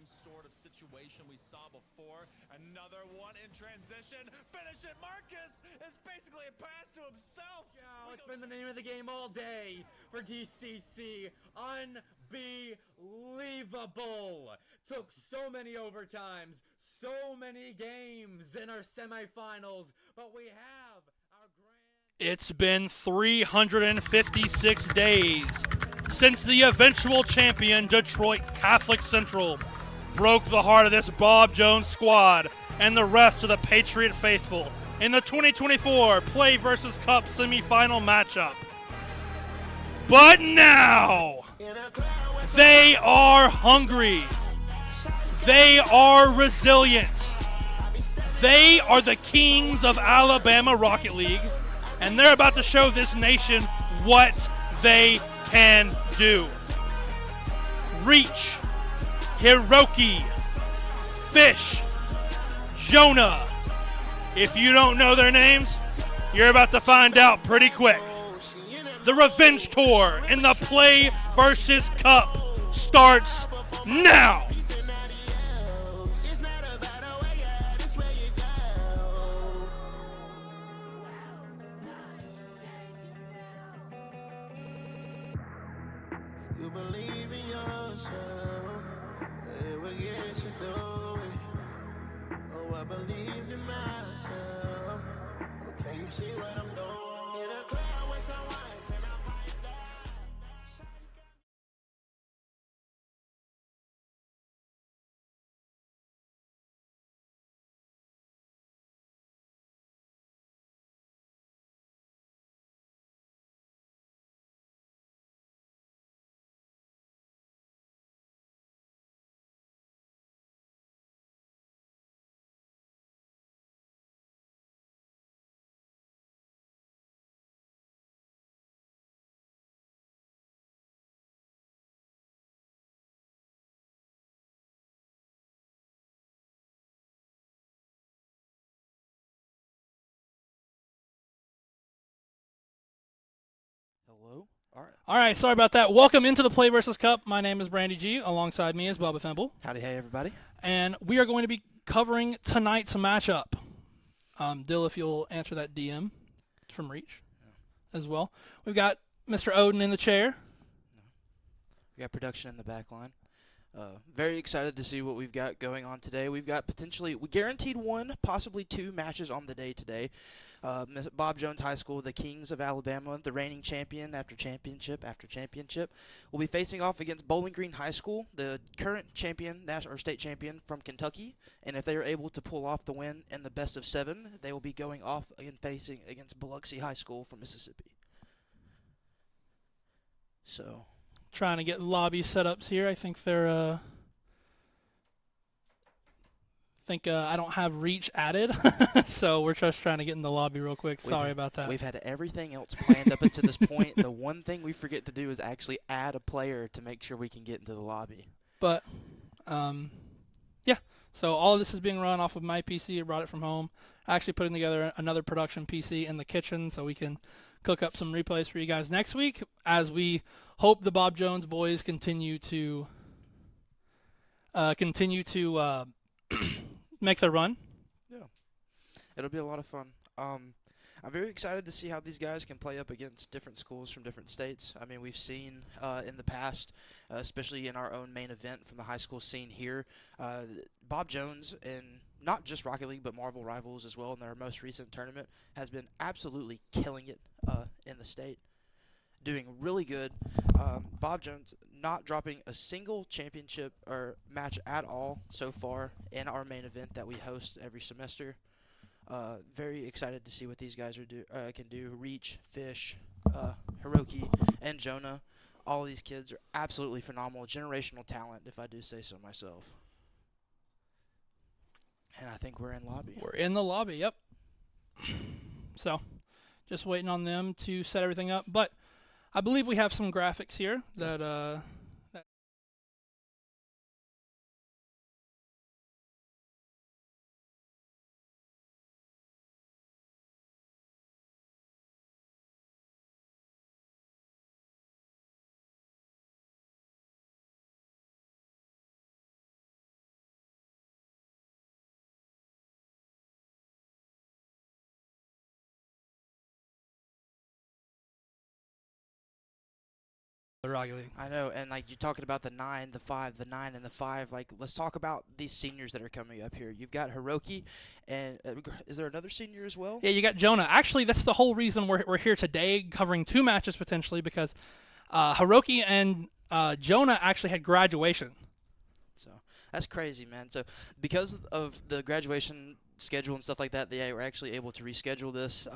same sort of situation we saw before. Another one in transition. Finish it. Marcus is basically a pass to himself. Oh, it's been the name of the game all day for DCC. Unbelievable. Took so many overtimes, so many games in our semifinals, but we have our grand... It's been 356 days since the eventual champion Detroit Catholic Central broke the heart of this Bob Jones squad and the rest of the Patriot faithful in the 2024 Play vs. Cup semifinal matchup. But now, they are hungry. They are resilient. They are the kings of Alabama Rocket League, and they're about to show this nation what they can do. Reach, Hiroki, Fish, Jonah. If you don't know their names, you're about to find out pretty quick. The Revenge Tour in the Play vs. Cup starts now. You believe in yourself, it will get you through it. Oh, I believed in myself. Okay, you see what I'm doing? In a cloud with some lights and I'm hyped up. Hello? All right. All right, sorry about that. Welcome into the Play vs. Cup. My name is Brandy G. Alongside me is Bubba Thimble. Howdy, hey, everybody. And we are going to be covering tonight's matchup. Dill, if you'll answer that DM from Reach as well. We've got Mr. Odin in the chair. We got production in the back line. Very excited to see what we've got going on today. We've got we guaranteed one, possibly two matches on the day today. Bob Jones High School, the Kings of Alabama, the reigning champion after championship after championship, will be facing off against Bowling Green High School, the current champion, national or state champion from Kentucky. And if they are able to pull off the win in the best of 7, they will be going off and facing against Biloxi High School from Mississippi. So, Trying to get lobby setups here. I think they're I don't have Reach added, so we're just trying to get in the lobby real quick. Sorry about that. We've had everything else planned up until this point. The one thing we forget to do is actually add a player to make sure we can get into the lobby. But, yeah. So all of this is being run off of my PC. I brought it from home. Actually putting together another production PC in the kitchen so we can cook up some replays for you guys next week as we hope the Bob Jones boys continue to make their run. Yeah. It'll be a lot of fun. I'm very excited to see how these guys can play up against different schools from different states. I mean, we've seen in the past, especially in our own main event from the high school scene here, Bob Jones, and not just Rocket League, but Marvel Rivals as well in their most recent tournament, has been absolutely killing it in the state. Doing really good. Bob Jones not dropping a single championship or match at all so far in our main event that we host every semester. Very excited to see what these guys can do. Reach, Fish, Hiroki, and Jonah. All of these kids are absolutely phenomenal. Generational talent, if I do say so myself. And I think we're in lobby. We're in the lobby, yep. So, just waiting on them to set everything up. But I believe we have some graphics here that the Rocket League. I know, and like you're talking about the 9, the 5, the 9, and the 5. Like, let's talk about these seniors that are coming up here. You've got Hiroki, and is there another senior as well? Yeah, you got Jonah. Actually, that's the whole reason we're here today, covering 2 matches potentially, because Hiroki and Jonah actually had graduation. So that's crazy, man. So because of the graduation schedule and stuff like that, they were actually able to reschedule this.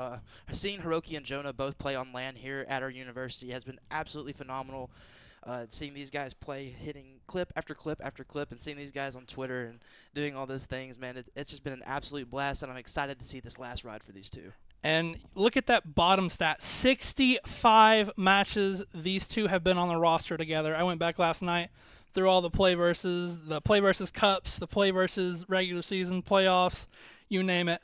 Seeing Hiroki and Jonah both play on LAN here at our university has been absolutely phenomenal. Seeing these guys play, hitting clip after clip after clip, and seeing these guys on Twitter and doing all those things, man, it's just been an absolute blast, and I'm excited to see this last ride for these two. And look at that bottom stat. 65 matches these two have been on the roster together. I went back last night through all the play versus cups, the play versus regular season playoffs, you name it.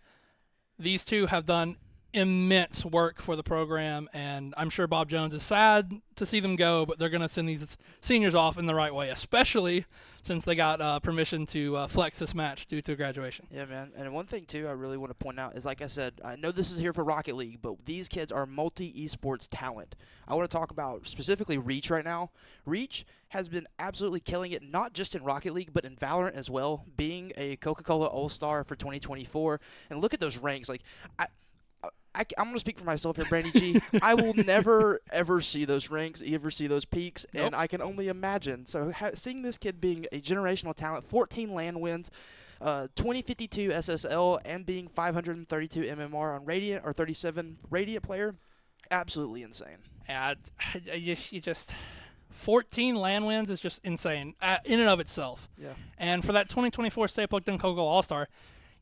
These two have done immense work for the program, and I'm sure Bob Jones is sad to see them go, but they're going to send these seniors off in the right way, especially since they got permission to flex this match due to graduation. Yeah, man. And one thing, too, I really want to point out is, like I said, I know this is here for Rocket League, but these kids are multi-esports talent. I want to talk about specifically Reach right now. Reach has been absolutely killing it, not just in Rocket League, but in Valorant as well, being a Coca-Cola All-Star for 2024. And look at those ranks. Like, I'm going to speak for myself here, Brandy G. I will never, ever see those ranks, ever see those peaks, and I can only imagine. So seeing this kid being a generational talent, 14 LAN wins, 2052 SSL, and being 532 MMR on Radiant, or 37 Radiant player, absolutely insane. Yeah, you just 14 LAN wins is just insane in and of itself. Yeah. And for that 2024 Stay Plugged In Coca-Cola All-Star,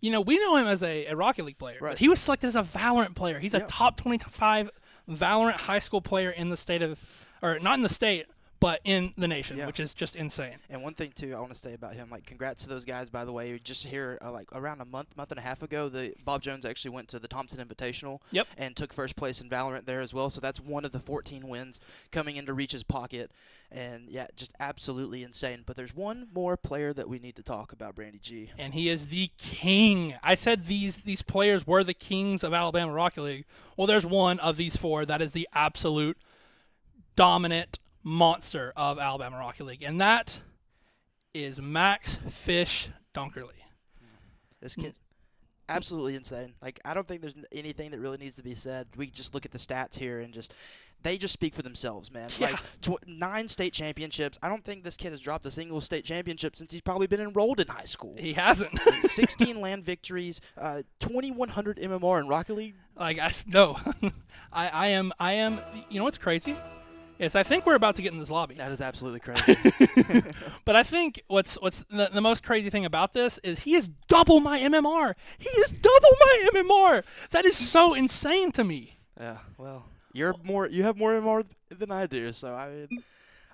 you know, we know him as a Rocket League player, right. But he was selected as a Valorant player. He's a top 25 Valorant high school player in the state of, or not in the state, but in the nation, which is just insane. And one thing, too, I want to say about him, like, congrats to those guys, by the way. Just here, like, around a month and a half ago, Bob Jones actually went to the Thompson Invitational and took first place in Valorant there as well. So that's one of the 14 wins coming into Reach's pocket. And, yeah, just absolutely insane. But there's one more player that we need to talk about, Brandy G. And he is the king. I said these players were the kings of Alabama Rocket League. Well, there's one of these 4 that is the absolute dominant monster of Alabama Rocket League, and that is Max Fish Dunkerley. This kid, absolutely insane. Like, I don't think there's anything that really needs to be said. We just look at the stats here and they just speak for themselves, man. Yeah. Like 9 state championships. I don't think this kid has dropped a single state championship since he's probably been enrolled in high school. He hasn't. 16 LAN victories, 2,100 MMR in Rocket League. Like, I am. You know what's crazy? Is I think we're about to get in this lobby. That is absolutely crazy. But I think what's the most crazy thing about this is he is double my MMR. He is double my MMR. That is so insane to me. Yeah, well, you have more MMR than I do, so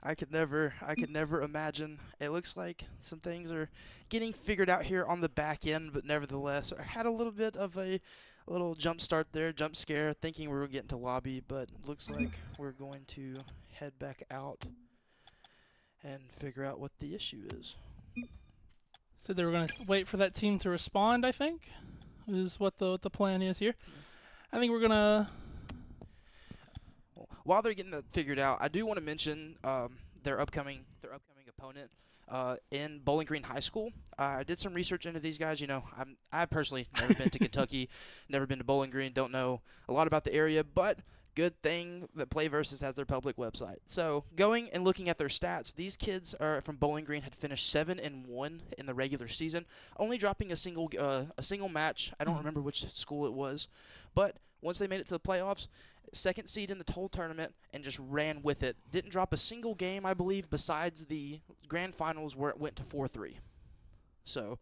I could never imagine. It looks like some things are getting figured out here on the back end, but nevertheless, I had a little bit of a little jump start there, jump scare, thinking we were getting to lobby, but looks like we're going to head back out and figure out what the issue is. So they were going to wait for that team to respond, I think, is what the plan is here. I think we're going to... While they're getting that figured out, I do want to mention their upcoming opponent in Bowling Green High School. I did some research into these guys. You know, I've personally never been to Kentucky, never been to Bowling Green, don't know a lot about the area, but good thing that PLAYVS has their public website. So going and looking at their stats, these kids are from Bowling Green had finished 7-1 in the regular season, only dropping a single match. I don't remember which school it was, but once they made it to the playoffs, second seed in the whole tournament, and just ran with it. Didn't drop a single game, I believe, besides the grand finals where it went to 4-3. So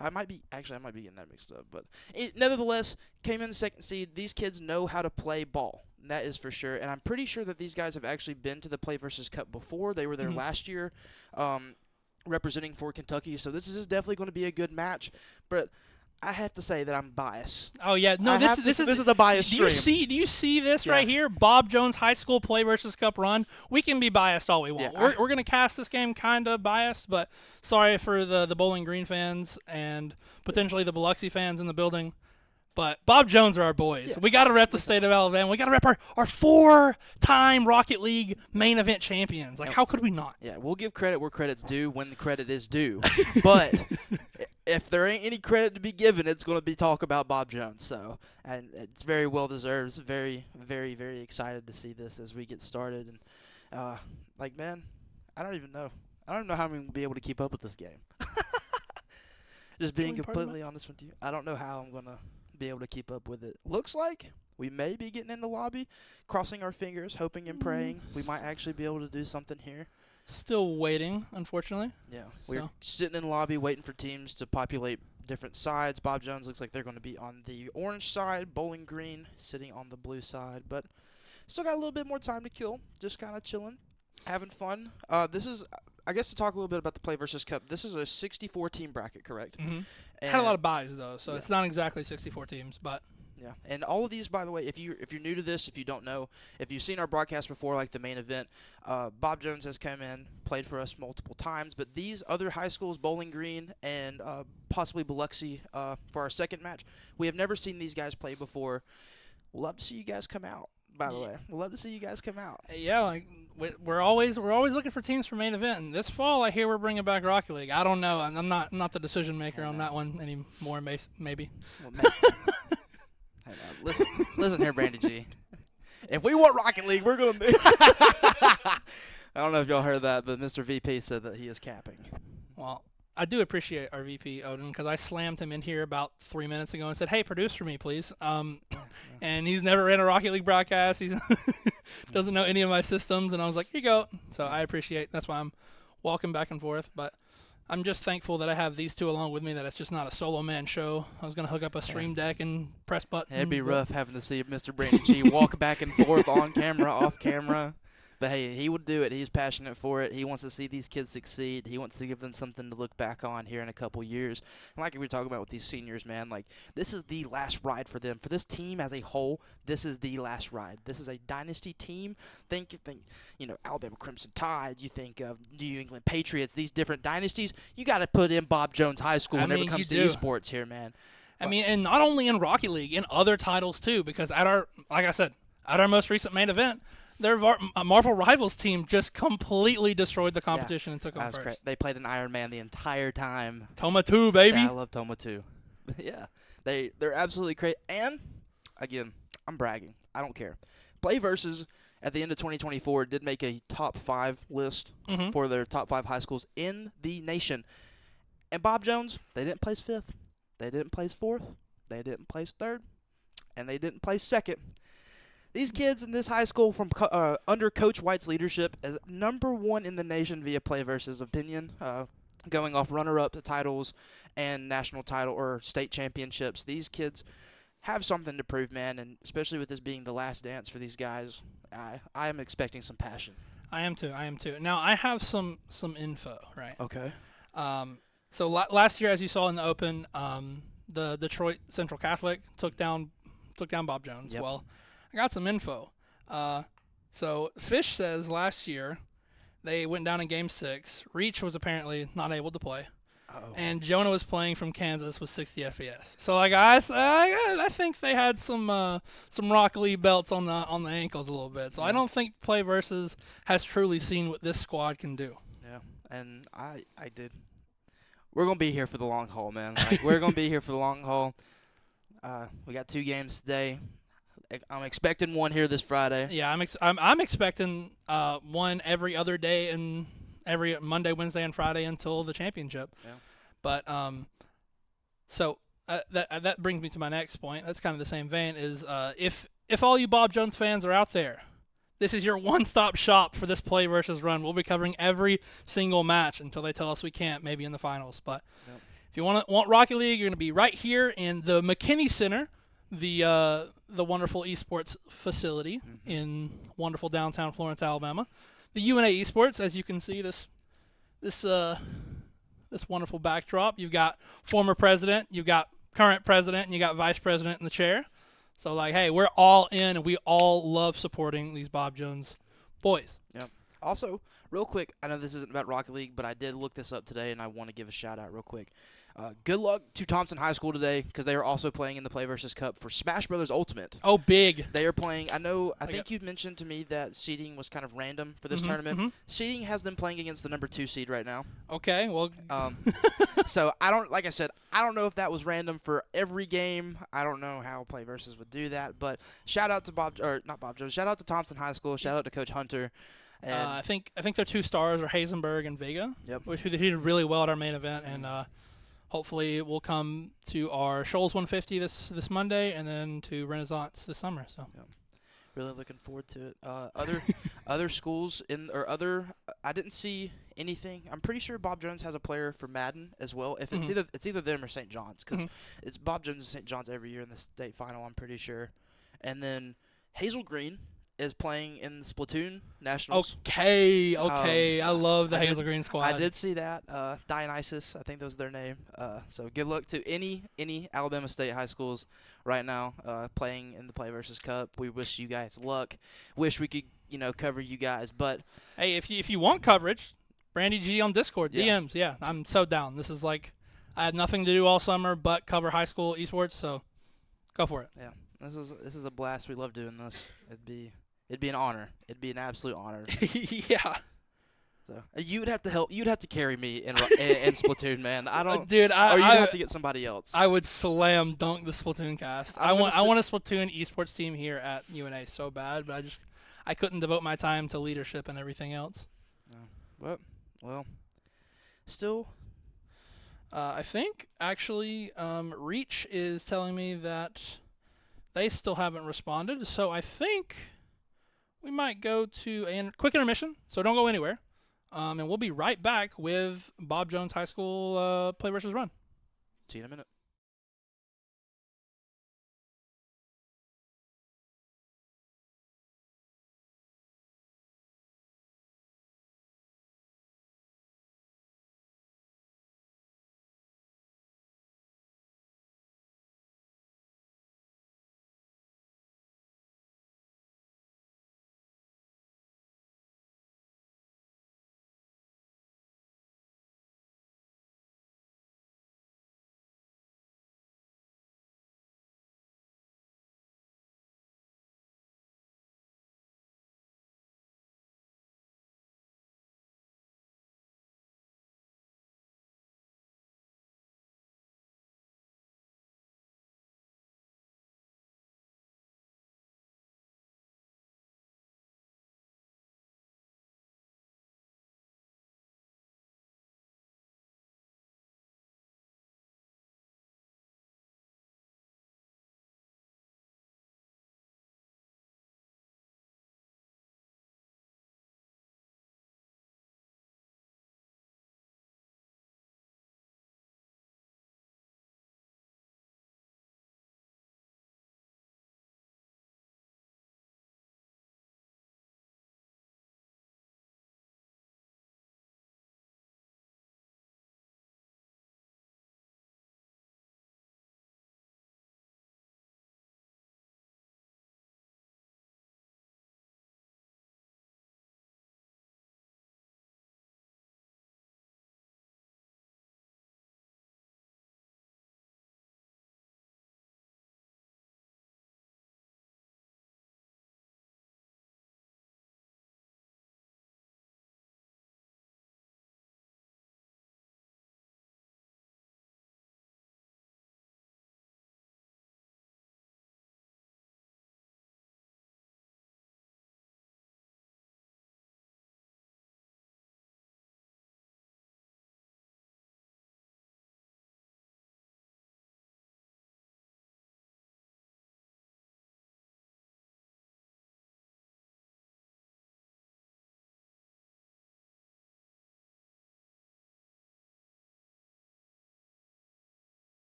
I might be getting that mixed up, but nevertheless, came in the second seed. These kids know how to play ball. That is for sure, and I'm pretty sure that these guys have actually been to the PLAYVS Cup before. They were there last year, representing for Kentucky. So this is definitely going to be a good match, but I have to say that I'm biased. Oh yeah, no, this is a biased stream. Do you see this right here? Bob Jones High School PLAYVS Cup run. We can be biased all we want. Yeah, we're gonna cast this game kind of biased, but sorry for the Bowling Green fans and potentially the Biloxi fans in the building. But Bob Jones are our boys. Yeah. We got to rep the state of Alabama. We got to rep our 4-time Rocket League main event champions. Like, how could we not? Yeah, we'll give credit where credit's due when the credit is due. But if there ain't any credit to be given, it's going to be talk about Bob Jones. So, and it's very well deserved. It's very, very, very excited to see this as we get started. And, man, I don't even know. I don't know how I'm going to be able to keep up with this game. Just being completely honest with you. I don't know how I'm going to be able to keep up with it. Looks like we may be getting into lobby, crossing our fingers, hoping and praying. We might actually be able to do something here. Still waiting, unfortunately. Yeah, we're sitting in lobby waiting for teams to populate different sides. Bob Jones looks like they're going to be on the orange side, Bowling Green sitting on the blue side. But still got a little bit more time to kill, just kind of chilling, having fun. This is, I guess, to talk a little bit about the PLAYVS Cup. This is a 64-team bracket, correct? Mm-hmm. Had a lot of buys, though, so it's not exactly 64 teams, but... Yeah, and all of these, by the way, if you're new to this, if you don't know, if you've seen our broadcast before, like the main event, Bob Jones has come in, played for us multiple times. But these other high schools, Bowling Green and possibly Biloxi, for our second match, we have never seen these guys play before. We'll love to see you guys come out. By the way, we'll love to see you guys come out. Yeah, like we're always looking for teams for main event. And this fall, I hear we're bringing back Rocket League. I don't know. I'm not the decision maker on that one anymore. Maybe. Well, listen here, Brandy G. If we want Rocket League, we're gonna be. I don't know if y'all heard that, but Mr. VP said that he is capping. Well, I do appreciate our VP Odin because I slammed him in here about 3 minutes ago and said, "Hey, produce for me, please." And he's never ran a Rocket League broadcast. He doesn't know any of my systems, and I was like, "Here you go." So I appreciate. That's why I'm walking back and forth, but. I'm just thankful that I have these two along with me, that it's just not a solo man show. I was going to hook up a stream deck and press button. It'd be rough having to see Mr. Brandon G walk back and forth on camera, off camera. But, hey, he would do it. He's passionate for it. He wants to see these kids succeed. He wants to give them something to look back on here in a couple years. And like we were talking about with these seniors, man, like this is the last ride for them. For this team as a whole, this is the last ride. This is a dynasty team. Think Alabama Crimson Tide. You think of New England Patriots, these different dynasties. You got to put in Bob Jones High School whenever it comes to esports here, man. And not only in Rocket League, in other titles too, because like I said, at our most recent main event, their Marvel Rivals team just completely destroyed the competition and took them first. Great. They played an Iron Man the entire time. Toma 2, baby. Yeah, I love Toma 2. Yeah, they're absolutely great. And, again, I'm bragging. I don't care. PLAYVS at the end of 2024 did make a top 5 list for their top 5 high schools in the nation. And Bob Jones, they didn't place 5th. They didn't place 4th. They didn't place 3rd. And they didn't place 2nd. These kids in this high school from under Coach White's leadership as #1 in the nation via PLAYVS opinion, going off runner-up titles and national title or state championships. These kids have something to prove, man, and especially with this being the last dance for these guys, I am expecting some passion. I am too. Now, I have some info, right? Okay. So last year, as you saw in the Open, the Detroit Central Catholic took down Bob Jones. Yep. Well, I got some info. So Fish says last year they went down in Game 6. Reach was apparently not able to play. Uh-oh. And Jonah was playing from Kansas with 60 FPS. So, like, I think they had some Rocket League belts on the ankles a little bit. So I don't think PLAYVS has truly seen what this squad can do. Yeah, and I did. We're going to be here for the long haul, man. Like, we're going to be here for the long haul. We got 2 games today. I'm expecting one here this Friday. Yeah, I'm expecting one every other day and every Monday, Wednesday, and Friday until the championship. Yeah. But so that brings me to my next point. That's kind of the same vein. Is if all you Bob Jones fans are out there, this is your one-stop shop for this PLAYVS run. We'll be covering every single match until they tell us we can't, maybe in the finals. But if you want Rocket League, you're going to be right here in the McKinney Center, the wonderful esports facility in wonderful downtown Florence, Alabama. The UNA Esports, as you can see, this wonderful backdrop. You've got former president, you've got current president, and you got vice president in the chair. So, like, hey, we're all in, and we all love supporting these Bob Jones boys. Yep. Also, real quick, I know this isn't about Rocket League, but I did look this up today, and I want to give a shout-out real quick. Good luck to Thompson High School today because they are also playing in the Play vs. Cup for Smash Brothers Ultimate. Oh, big. They are playing. I think you mentioned to me that seeding was kind of random for this tournament. Seeding has them playing against the number 2 seed right now. Okay, well. So like I said, I don't know if that was random for every game. I don't know how Play vs. would do that, but shout out to not Bob Jones. Shout out to Thompson High School. Shout out to Coach Hunter. And I think their 2 stars are Hazenberg and Vega. Yep. Who did really well at our main event, and hopefully we'll come to our Shoals 150 this Monday, and then to Renaissance this summer. So. Yep. Really looking forward to it. Other schools I didn't see anything. I'm pretty sure Bob Jones has a player for Madden as well. If it's either them or St. John's, because it's Bob Jones and St. John's every year in the state final. I'm pretty sure. And then Hazel Green is playing in the Splatoon Nationals. Okay. I love the Hazel Green squad. I did see that. Dionysus, I think that was their name. So good luck to any Alabama State high schools right now playing in the Play vs. Cup. We wish you guys luck. Wish we could, cover you guys. But hey, if you want coverage, Brandy G on Discord, Yeah. DMs. Yeah, I'm so down. This is like I had nothing to do all summer but cover high school esports. So go for it. Yeah, this is a blast. We love doing this. It'd be an honor. It'd be an absolute honor. Yeah. So you'd have to help. You'd have to carry me in Splatoon, man. I don't, dude. Or you'd have to get somebody else. I would slam dunk the Splatoon cast. I want a Splatoon esports team here at UNA so bad, but I couldn't devote my time to leadership and everything else. No. Well, still. I think actually, Reach is telling me that they still haven't responded. So I think we might go to a quick intermission. So don't go anywhere. And we'll be right back with Bob Jones High School Play vs. Run. See you in a minute.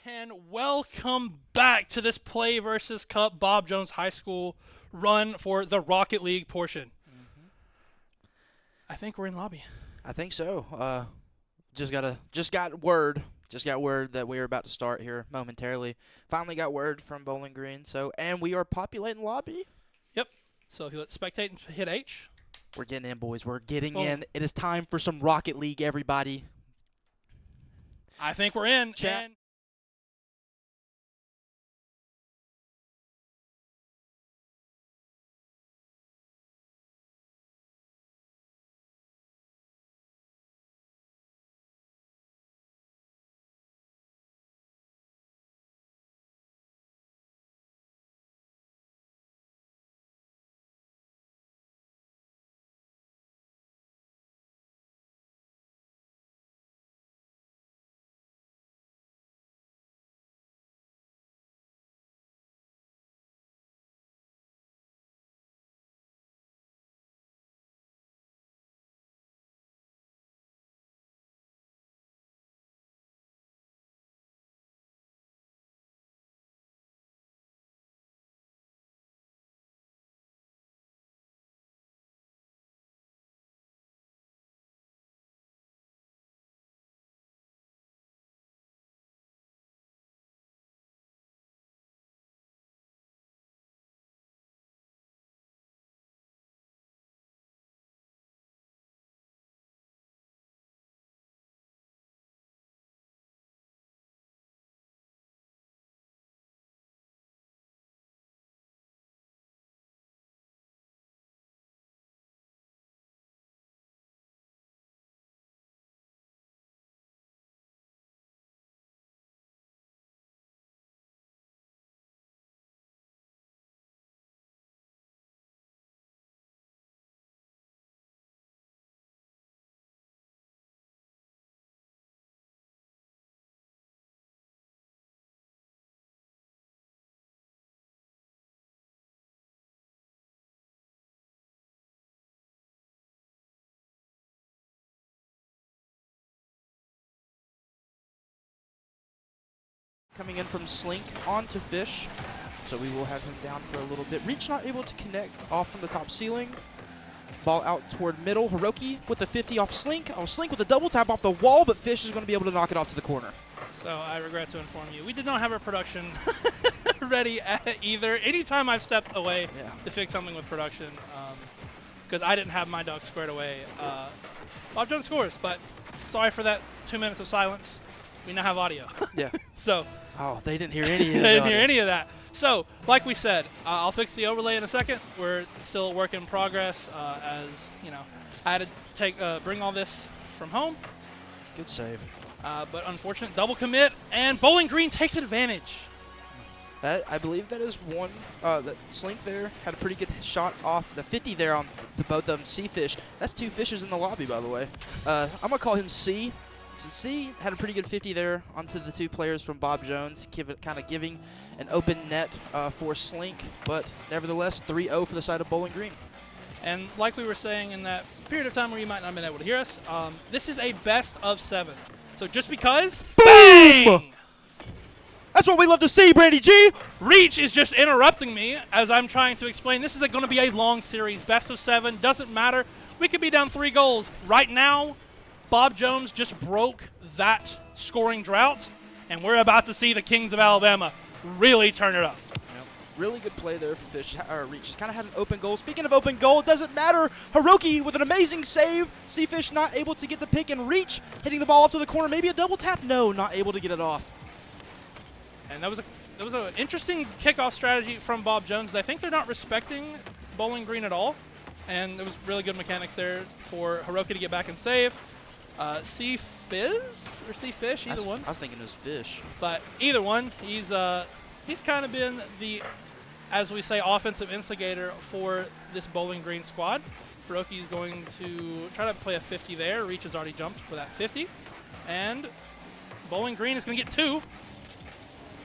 And welcome back to this Play versus Cup Bob Jones High School run for the Rocket League portion. I think we're in lobby. I think so. Just got word that we are about to start here momentarily. Finally got word from Bowling Green. And we are populating lobby. Yep. So if you let spectate and hit H. We're getting in, boys. We're getting Boom. in. It is time for some Rocket League, everybody. I think we're in. Chat. And Coming in from Slink onto Fish. So we will have him down for a little bit. Reach not able to connect off from the top ceiling. Ball out toward middle. Hiroki with the 50 off Slink. Oh, Slink with a double tap off the wall, but Fish is going to be able to knock it off to the corner. so I regret to inform you, we did not have our production ready either. Anytime I've stepped away to fix something with production, because I didn't have my duck squared away, Bob Jones scores. But sorry for that 2 minutes of silence. We now have audio. Yeah. So. Oh, they didn't hear any of that. They didn't hear any of that. So, like we said, I'll fix the overlay in a second. We're still a work in progress. As you know, I had to bring all this from home. Good save. But unfortunate double commit, and Bowling Green takes advantage. I believe that is one. That Slink there had a pretty good shot off the 50 there on to both of them. C-Fish. That's two fishes in the lobby, by the way. I'm gonna call him C. So C had a pretty good 50 there onto the two players from Bob Jones, kind of giving an open net for Slink, but nevertheless 3-0 for the side of Bowling Green. And like we were saying in that period of time where you might not have been able to hear us, this is a best of 7. So just because, BANG! That's what we love to see, Brandy G! Reach is just interrupting me as I'm trying to explain. This is going to be a long series, best of 7, doesn't matter. We could be down 3 goals. Right now, Bob Jones just broke that scoring drought, and we're about to see the Kings of Alabama really turn it up. Yep. Really good play there from Fish. Reach just kind of had an open goal. Speaking of open goal, it doesn't matter. Hiroki with an amazing save. C-Fish not able to get the pick, and Reach hitting the ball off to the corner. Maybe a double tap. No, not able to get it off. And that was an interesting kickoff strategy from Bob Jones. I think they're not respecting Bowling Green at all, and there was really good mechanics there for Hiroki to get back and save. C-Fizz or C-Fish, either one. I was thinking it was Fish. But either one, he's kind of been the, as we say, offensive instigator for this Bowling Green squad. Hiroki is going to try to play a 50 there. Reach has already jumped for that 50. And Bowling Green is going to get 2.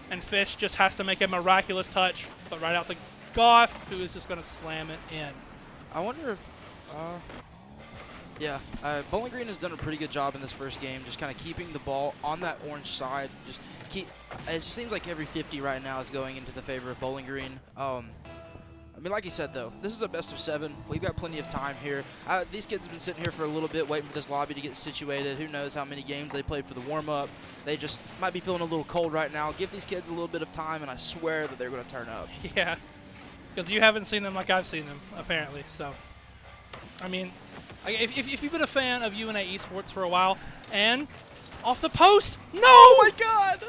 And Fish just has to make a miraculous touch, but right out to Goff, who is just going to slam it in. I wonder if Yeah, Bowling Green has done a pretty good job in this first game, just kind of keeping the ball on that orange side. It just seems like every 50 right now is going into the favor of Bowling Green. I mean, like you said, though, this is a best of 7. We've got plenty of time here. These kids have been sitting here for a little bit waiting for this lobby to get situated. Who knows how many games they played for the warm-up. They just might be feeling a little cold right now. Give these kids a little bit of time, and I swear that they're going to turn up. Yeah, because you haven't seen them like I've seen them, apparently. So, I mean, if you've been a fan of UNA Esports for a while, and off the post, no! Oh, my God!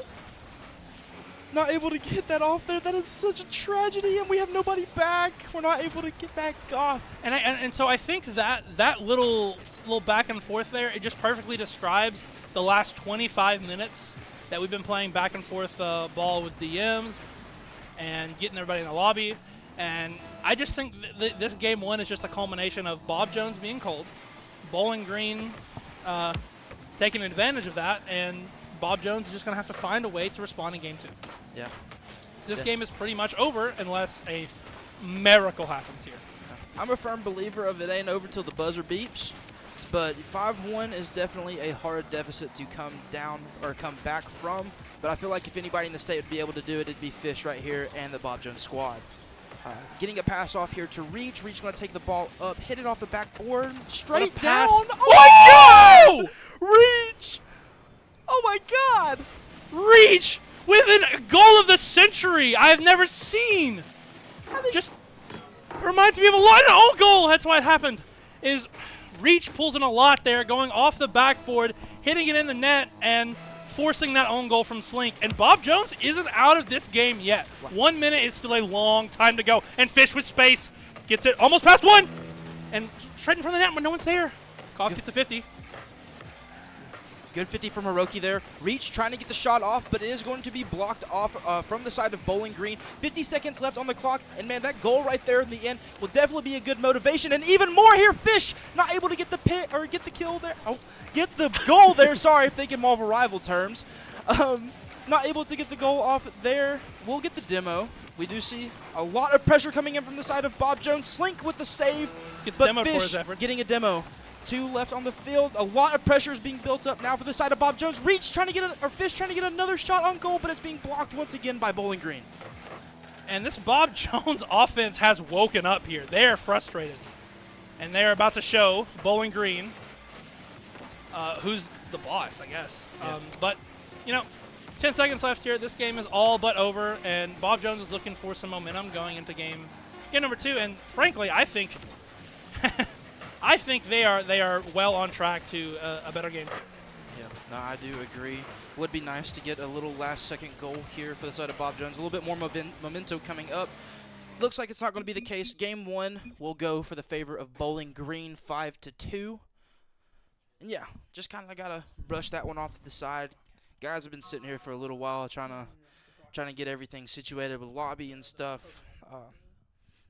Not able to get that off there. That is such a tragedy, and we have nobody back. We're not able to get back off. And so I think that little back and forth there, it just perfectly describes the last 25 minutes that we've been playing back and forth ball with DMs and getting everybody in the lobby. And I just think this game 1 is just a culmination of Bob Jones being cold, Bowling Green taking advantage of that, and Bob Jones is just going to have to find a way to respond in game 2. Yeah. This game is pretty much over unless a miracle happens here. I'm a firm believer of it ain't over till the buzzer beeps, but 5-1 is definitely a hard deficit to come down or come back from. But I feel like if anybody in the state would be able to do it, it'd be Fish right here and the Bob Jones squad. Getting a pass off here to Reach. Reach going to take the ball up, hit it off the backboard, straight down. Oh, my God! Reach! Oh my God! Reach with a goal of the century I've never seen. Just reminds me of a lot of own goal. That's why it happened. Is Reach pulls in a lot there, going off the backboard, hitting it in the net, and forcing that own goal from Slink. And Bob Jones isn't out of this game yet. 1 minute is still a long time to go. And Fish with space gets it almost past 1, and straight in front of the net when no one's there. Koff gets a 50. Good 50 from Hiroki there. Reach trying to get the shot off, but it is going to be blocked off from the side of Bowling Green. 50 seconds left on the clock, and man, that goal right there in the end will definitely be a good motivation. And even more here, Fish not able to get the get the kill there. Oh, get the goal there. Sorry, thinking Marvel Rival terms. Not able to get the goal off there. We'll get the demo. We do see a lot of pressure coming in from the side of Bob Jones. Slink with the save, Gets but demoed for Fish his efforts. getting a demo. 2 left on the field. A lot of pressure is being built up now for the side of Bob Jones. Reach trying to get Fish trying to get another shot on goal, but it's being blocked once again by Bowling Green. And this Bob Jones offense has woken up here. They are frustrated. And they're about to show Bowling Green who's the boss, I guess. Yeah. But, you know, 10 seconds left here. This game is all but over, and Bob Jones is looking for some momentum going into game number 2. And frankly, I think I think they are well on track to a better game 2. Yeah, no, I do agree. Would be nice to get a little last-second goal here for the side of Bob Jones. A little bit more memento coming up. Looks like it's not going to be the case. Game 1 will go for the favor of Bowling Green, 5-2. And yeah, just kind of got to brush that one off to the side. Guys have been sitting here for a little while trying to get everything situated with lobby and stuff.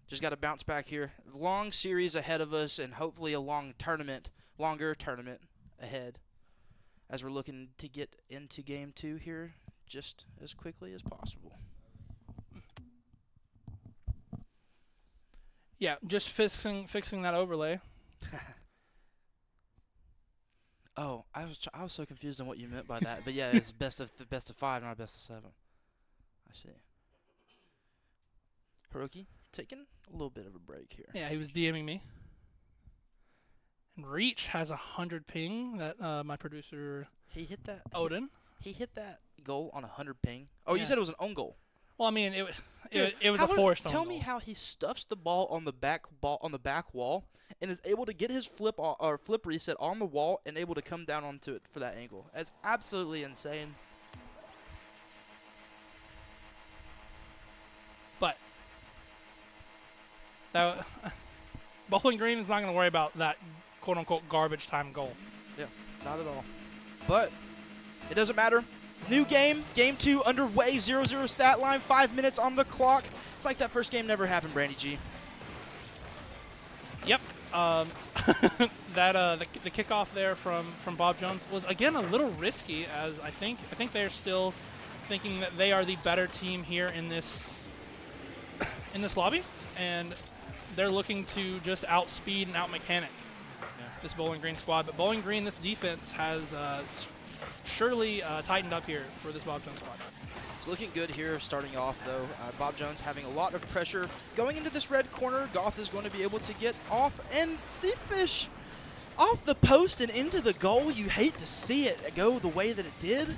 Just got to bounce back here. Long series ahead of us, and hopefully a longer tournament ahead as we're looking to get into game 2 here just as quickly as possible. Yeah, just fixing that overlay. Oh, I was so confused on what you meant by that. But yeah, it's best of 5, not best of 7. I see. Hiroki taking a little bit of a break here. Yeah, he was DMing me. And Reach has 100 ping that my producer He hit that. Odin. He hit that goal on 100 ping. Oh, Yeah. you said it was an own goal. Well, I mean, it was How a forced own Tell me goal. how he stuffs the ball on the back wall and is able to get his flip reset on the wall and able to come down onto it for that angle. That's absolutely insane. But that Bowling Green is not going to worry about that quote-unquote garbage time goal. Yeah, not at all. But it doesn't matter. New game, game 2 underway, 0-0 stat line, 5 minutes on the clock. It's like that first game never happened, Brandy G. Yep. That the kickoff there from Bob Jones was again a little risky, as I think they're still thinking that they are the better team here in this lobby, and they're looking to just outspeed and outmechanic. this Bowling Green squad. But Bowling Green, this defense has surely tightened up here for this Bob Jones squad. It's looking good here starting off, though. Bob Jones having a lot of pressure. Going into this red corner, Goth is going to be able to get off, and Seafish off the post and into the goal. You hate to see it go the way that it did.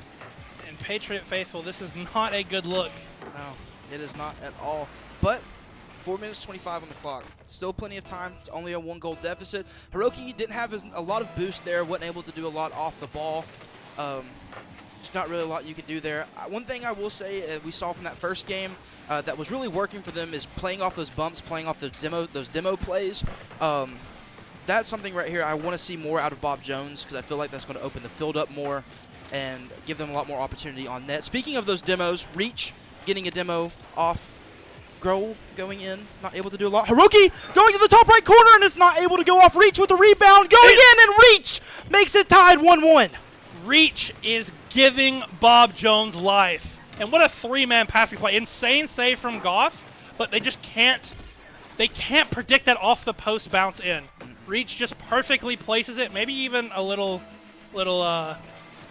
And Patriot Faithful, this is not a good look. No, it is not at all. But 4 minutes 25 on the clock. Still plenty of time. It's only a 1-goal deficit. Hiroki didn't have a lot of boost there. Wasn't able to do a lot off the ball. There's not really a lot you can do there. One thing I will say we saw from that first game that was really working for them is playing off those bumps, playing off those demo plays. That's something right here I want to see more out of Bob Jones, because I feel like that's going to open the field up more and give them a lot more opportunity on net. Speaking of those demos, Reach getting a demo off. Grohl going in, not able to do a lot. Hiroki going to the top right corner and is not able to go off. Reach with the rebound, going in, and Reach makes it tied 1-1. Reach is giving Bob Jones life. And what a three-man passing play. Insane save from Goff, but they just can't predict that off the post bounce in. Reach just perfectly places it, maybe even a little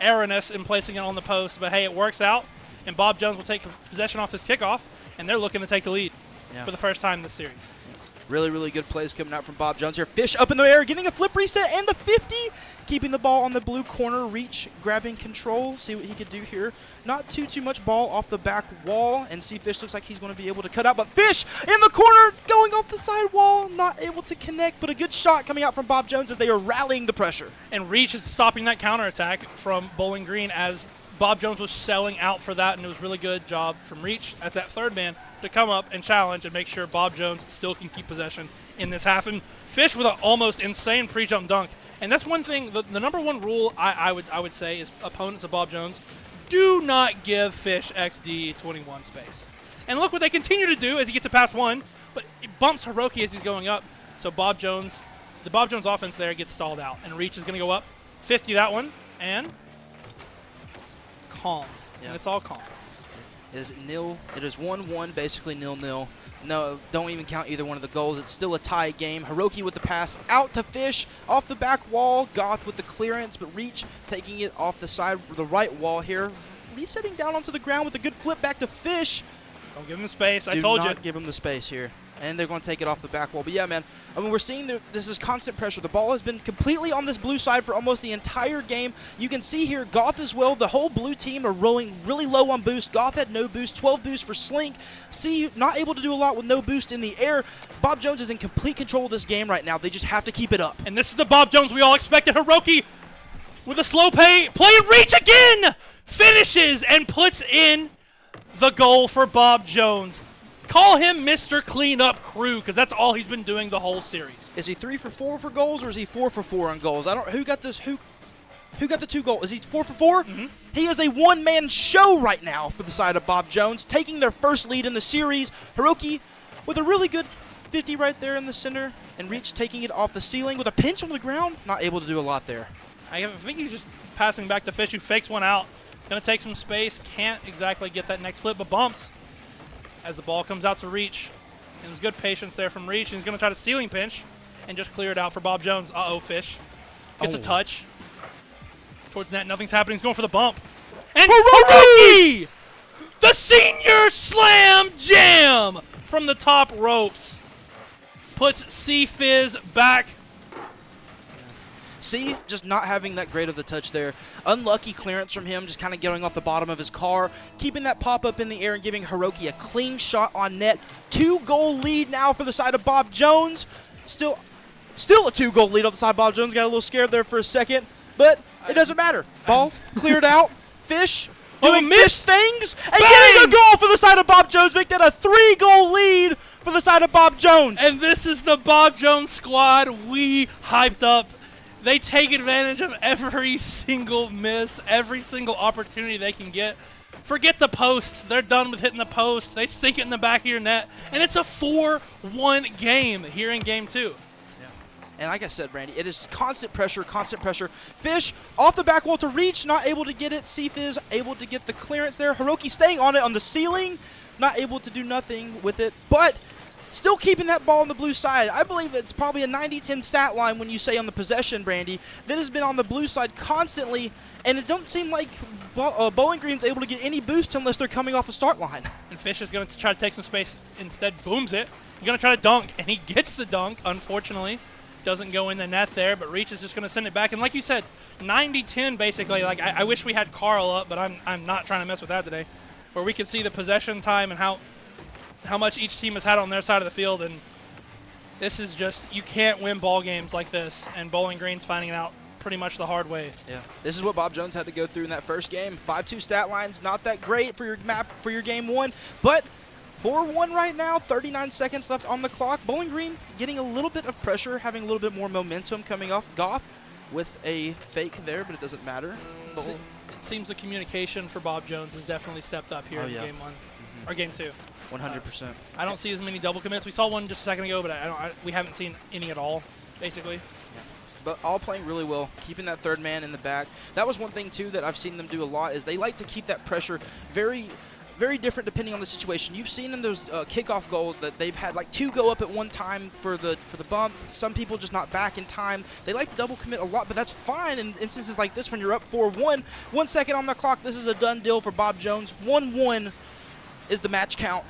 erroneous in placing it on the post, but hey, it works out, and Bob Jones will take possession off this kickoff, and they're looking to take the lead for the first time this series. Really, really good plays coming out from Bob Jones here. Fish up in the air, getting a flip reset and the 50, keeping the ball on the blue corner. Reach grabbing control, see what he could do here. Not too much ball off the back wall, and see Fish looks like he's going to be able to cut out, but Fish in the corner going off the side wall, not able to connect, but a good shot coming out from Bob Jones as they are rallying the pressure. And Reach is stopping that counterattack from Bowling Green as Bob Jones was selling out for that, and it was really good job from Reach as that third man to come up and challenge and make sure Bob Jones still can keep possession in this half. And Fish with an almost insane pre-jump dunk. And that's one thing, the number one rule I would say is opponents of Bob Jones, do not give Fish XD 21 space. And look what they continue to do as he gets it past one, but it bumps Hiroki as he's going up. So the Bob Jones offense there gets stalled out. And Reach is going to go up 50 that one, and calm. Yeah. And it's all calm. It is 1-1, basically 0-0. No, don't even count either one of the goals. It's still a tie game. Hiroki with the pass out to Fish off the back wall. Goth with the clearance, but Reach taking it off the side, the right wall here. Resetting down onto the ground with a good flip back to Fish. Don't give him space. I told you. Do not give him the space here. And they're going to take it off the back wall. But yeah, man, I mean, we're seeing this is constant pressure. The ball has been completely on this blue side for almost the entire game. You can see here, Goth as well, the whole blue team are rolling really low on boost. Goth had no boost, 12 boost for Slink. See, not able to do a lot with no boost in the air. Bob Jones is in complete control of this game right now. They just have to keep it up. And this is the Bob Jones we all expected. Hiroki with a slow play and Reach again! Finishes and puts in the goal for Bob Jones. Call him Mr. Cleanup Crew, because that's all he's been doing the whole series. Is he 3 for 4 for goals, or is he 4 for 4 on goals? I don't. Who got this? Who got the 2 goals? Is he 4 for 4? Mm-hmm. He is a one-man show right now for the side of Bob Jones, taking their first lead in the series. Hiroki with a really good 50 right there in the center, and Reach taking it off the ceiling with a pinch on the ground. Not able to do a lot there. I think he's just passing back to Fish, who fakes one out. Going to take some space. Can't exactly get that next flip, but bumps as the ball comes out to Reach. And there's good patience there from Reach. And he's going to try to ceiling pinch and just clear it out for Bob Jones. Uh-oh, Fish gets a touch towards net. Nothing's happening. He's going for the bump. And Hiroki! The senior slam jam from the top ropes puts C-Fizz back. See, just not having that great of the touch there. Unlucky clearance from him, just kind of getting off the bottom of his car, keeping that pop up in the air and giving Hiroki a clean shot on net. 2-goal lead now for the side of Bob Jones. Still a 2-goal lead on the side of Bob Jones. Got a little scared there for a second, but it doesn't matter. Ball cleared out. Fish doing Fish things and getting a goal for the side of Bob Jones. Make that a 3-goal lead for the side of Bob Jones. And this is the Bob Jones squad we hyped up. They take advantage of every single miss, every single opportunity they can get. Forget the post. They're done with hitting the post. They sink it in the back of your net. And it's a 4-1 game here in Game 2. Yeah. And like I said, Brandy, it is constant pressure, constant pressure. Fish off the back wall to Reach, not able to get it. C-Fizz able to get the clearance there. Hiroki staying on it on the ceiling, not able to do nothing with it. But still keeping that ball on the blue side. I believe it's probably a 90-10 stat line when you say on the possession, Brandy, that has been on the blue side constantly, and it don't seem like Bowling Green's able to get any boost unless they're coming off a start line. And Fish is going to try to take some space. Instead, booms it. He's going to try to dunk, and he gets the dunk, unfortunately. Doesn't go in the net there, but Reach is just going to send it back. And like you said, 90-10 basically. Like I wish we had Carl up, but I'm not trying to mess with that today. Where we can see the possession time and how much each team has had on their side of the field. And this is just, you can't win ball games like this. And Bowling Green's finding it out pretty much the hard way. Yeah, this is what Bob Jones had to go through in that first game. 5-2 stat line's not that great for your map for your game one, but 4-1 right now, 39 seconds left on the clock. Bowling Green getting a little bit of pressure, having a little bit more momentum coming off. Goth with a fake there, but it doesn't matter. It seems the communication for Bob Jones has definitely stepped up here in game one, or game two. 100%. I don't see as many double commits. We saw one just a second ago, but we haven't seen any at all, basically. But all playing really well, keeping that third man in the back. That was one thing, too, that I've seen them do a lot, is they like to keep that pressure very different depending on the situation. You've seen in those kickoff goals that they've had like 2 go up at one time for the bump. Some people just not back in time. They like to double commit a lot, but that's fine in instances like this when you're up 4-1. 1 second on the clock. This is a done deal for Bob Jones. 1-1 is the match count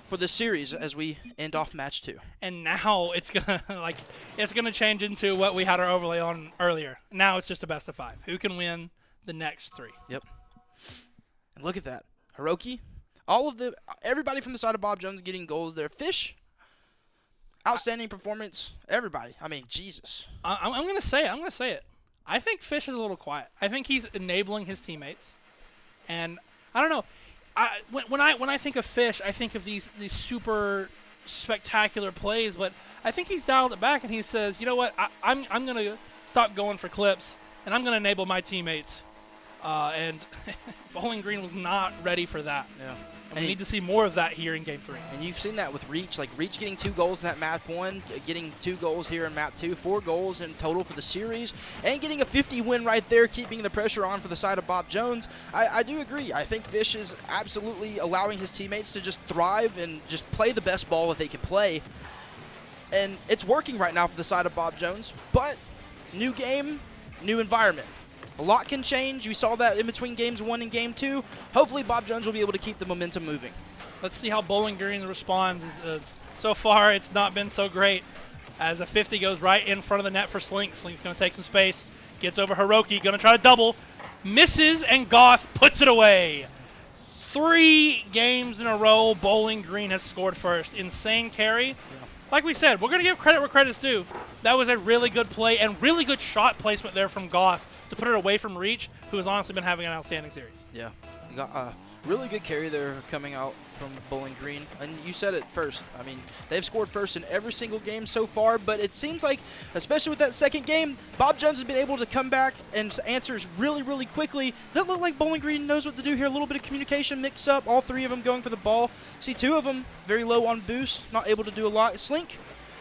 for this series as we end off match 2. And now it's gonna change into what we had our overlay on earlier. Now it's just a best of 5. Who can win the next 3? Yep. And look at that. Hiroki, everybody from the side of Bob Jones getting goals there. Fish, outstanding performance. Everybody. I mean, Jesus. I'm gonna say it. I think Fish is a little quiet. I think he's enabling his teammates, and I don't know. When I think of Fish, I think of these super spectacular plays, but I think he's dialed it back and he says, you know what, I'm gonna stop going for clips and I'm gonna enable my teammates. And Bowling Green was not ready for that. Yeah. And we need to see more of that here in Game 3. And you've seen that with Reach. Like, Reach getting 2 goals in that map 1, getting 2 goals here in map 2, 4 goals in total for the series, and getting a 50 win right there, keeping the pressure on for the side of Bob Jones. I do agree. I think Fish is absolutely allowing his teammates to just thrive and just play the best ball that they can play. And it's working right now for the side of Bob Jones. But new game, new environment. A lot can change. We saw that in between games 1 and game 2. Hopefully Bob Jones will be able to keep the momentum moving. Let's see how Bowling Green responds. So far, it's not been so great as a 50 goes right in front of the net for Slink. Slink's going to take some space. Gets over Hiroki. Going to try to double. Misses, and Goth puts it away. 3 games in a row, Bowling Green has scored first. Insane carry. Yeah. Like we said, we're going to give credit where credit's due. That was a really good play and really good shot placement there from Goth to put it away from Reach, who has honestly been having an outstanding series. Yeah, you got a really good carry there coming out from Bowling Green. And you said it first. I mean, they've scored first in every single game so far, but it seems like, especially with that second game, Bob Jones has been able to come back and answers really, really quickly. That look like Bowling Green knows what to do here. A little bit of communication mix up, all 3 of them going for the ball. See 2 of them very low on boost, not able to do a lot. Slink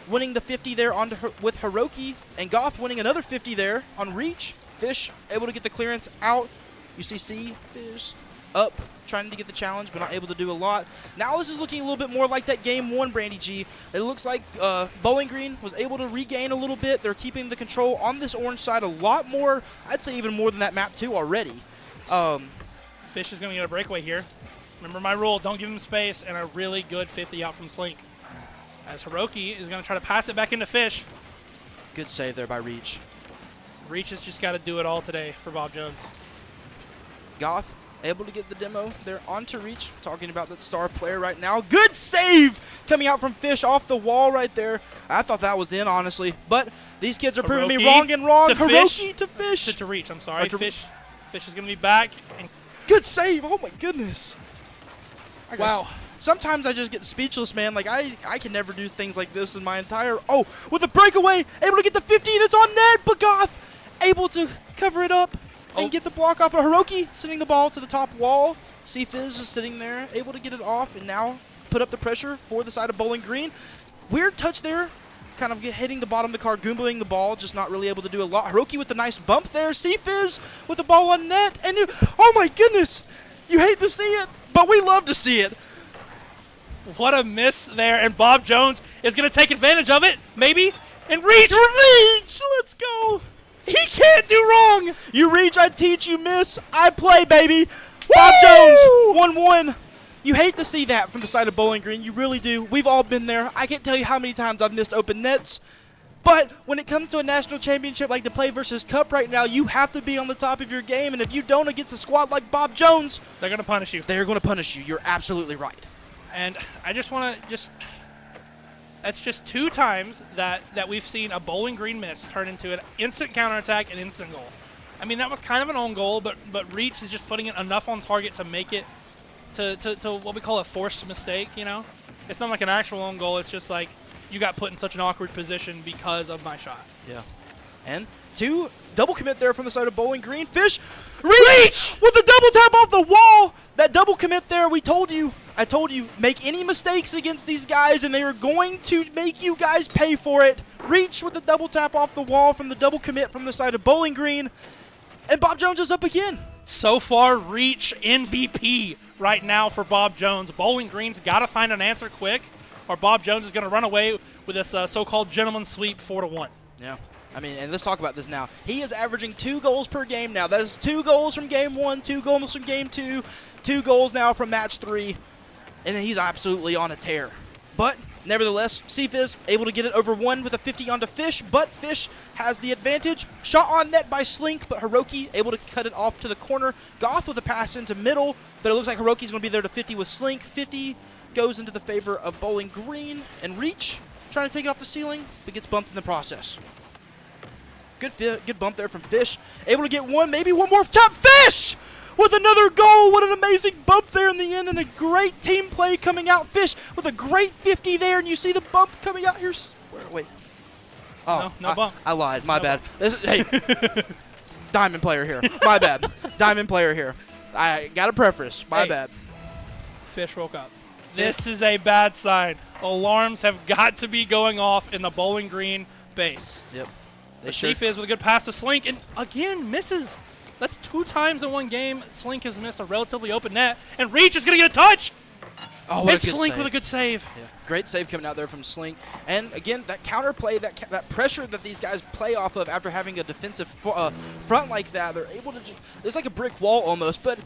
winning the 50 there with Hiroki, and Goth winning another 50 there on Reach. Fish able to get the clearance out. You see Fish up, trying to get the challenge, but not able to do a lot. Now this is looking a little bit more like that game 1, Brandy G. It looks like Bowling Green was able to regain a little bit. They're keeping the control on this orange side a lot more. I'd say even more than that map 2 already. Fish is going to get a breakaway here. Remember my rule, don't give him space, and a really good 50 out from Slink. As Hiroki is going to try to pass it back into Fish. Good save there by Reach. Reach has just got to do it all today for Bob Jones. Goth able to get the demo there onto Reach. Talking about that star player right now. Good save coming out from Fish off the wall right there. I thought that was in, honestly. But these kids are proving me wrong and wrong. Hiroki to Fish. To Reach, I'm sorry. Fish is going to be back. And good save. Oh, my goodness. Wow. Sometimes I just get speechless, man. Like, I can never do things like this in my entire... Oh, with a breakaway. Able to get the 50, and it's on net. But Goth able to cover it up and get the block off. But Hiroki sending the ball to the top wall. C-Fizz is sitting there, able to get it off, and now put up the pressure for the side of Bowling Green. Weird touch there, kind of hitting the bottom of the car, Goombaing the ball, just not really able to do a lot. Hiroki with the nice bump there. C-Fizz with the ball on net. And oh my goodness, you hate to see it, but we love to see it. What a miss there, and Bob Jones is going to take advantage of it, maybe, and reach. Reach! Let's go! He can't do wrong. You reach, I teach, you miss, I play, baby. Bob Jones, 1-1. You hate to see that from the side of Bowling Green. You really do. We've all been there. I can't tell you how many times I've missed open nets. But when it comes to a national championship like the Play vs. Cup right now, you have to be on the top of your game. And if you don't against a squad like Bob Jones, They're going to punish you. they're going to punish you. You're absolutely right. And I just want to that's just 2 times that we've seen a Bowling Green miss turn into an instant counterattack and instant goal. I mean, that was kind of an own goal, but Reach is just putting it enough on target to make it to what we call a forced mistake, you know? It's not like an actual own goal. It's just like you got put in such an awkward position because of my shot. Yeah. And 2 double commit there from the side of Bowling Green. Fish, reach with the double tap off the wall. That double commit there, I told you, make any mistakes against these guys and they are going to make you guys pay for it. Reach with the double tap off the wall from the double commit from the side of Bowling Green. And Bob Jones is up again. So far, Reach MVP right now for Bob Jones. Bowling Green's got to find an answer quick, or Bob Jones is going to run away with this so-called gentleman's sweep 4-1. Yeah. I mean, and let's talk about this now. He is averaging 2 goals per game now. That is 2 goals from game 1, 2 goals from game 2, 2 goals now from match 3, and he's absolutely on a tear. But nevertheless, CFiz able to get it over 1 with a 50 onto Fish, but Fish has the advantage. Shot on net by Slink, but Hiroki able to cut it off to the corner. Goff with a pass into middle, but it looks like Hiroki's going to be there to 50 with Slink. 50 goes into the favor of Bowling Green, and Reach trying to take it off the ceiling, but gets bumped in the process. Good bump there from Fish. Able to get 1, maybe 1 more top. Fish with another goal. What an amazing bump there in the end, and a great team play coming out. Fish with a great 50 there, and you see the bump coming out here. Wait. Oh, No bump. I lied. My bad. Hey, Diamond player here. My bad. Diamond player here. I got a preface. My bad. Fish woke up. This is a bad sign. Alarms have got to be going off in the Bowling Green base. Yep. The CFiz with a good pass to Slink, and again misses. That's 2 times in one game. Slink has missed a relatively open net, and Reach is going to get a touch. Oh, what and a good Slink save. with a good save. Yeah. Great save coming out there from Slink. And again, that counter play, that pressure that these guys play off of after having a defensive front like that, they're able to it's like a brick wall almost. But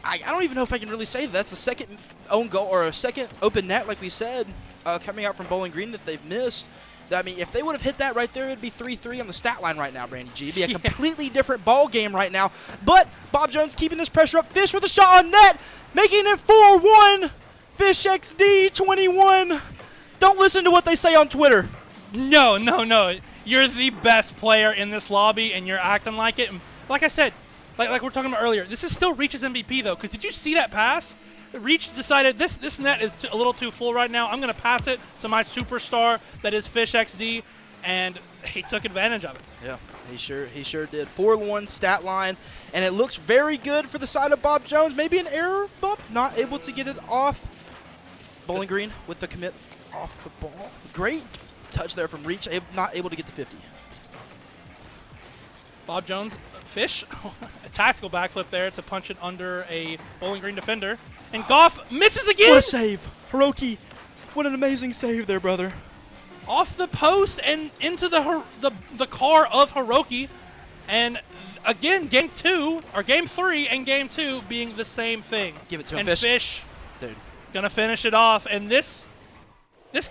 I don't even know if I can really say that's the second own goal or a second open net, like we said, coming out from Bowling Green that they've missed. I mean, if they would have hit that right there, it'd be 3-3 on the stat line right now, Brandy G. It'd be a completely different ball game right now. But Bob Jones keeping this pressure up. Fish with a shot on net, making it 4-1. Fish XD 21. Don't listen to what they say on Twitter. No. You're the best player in this lobby, and you're acting like it. And like I said, like we're talking about earlier, this is still Reach's MVP, though, because did you see that pass? Reach decided this net is a little too full right now. I'm going to pass it to my superstar that is Fish XD, and he took advantage of it. Yeah, he sure did. 4-1 stat line, and it looks very good for the side of Bob Jones. Maybe an error bump, not able to get it off. Bowling Green with the commit off the ball. Great touch there from Reach, not able to get the 50. Bob Jones, Fish, a tactical backflip there to punch it under a Bowling Green defender. And Goff misses again! What a save. Hiroki, what an amazing save there, brother. Off the post and into the car of Hiroki. And again, game 3 and game 2 being the same thing. Give it to him, and Fish. Fish Dude. gonna finish it off. And this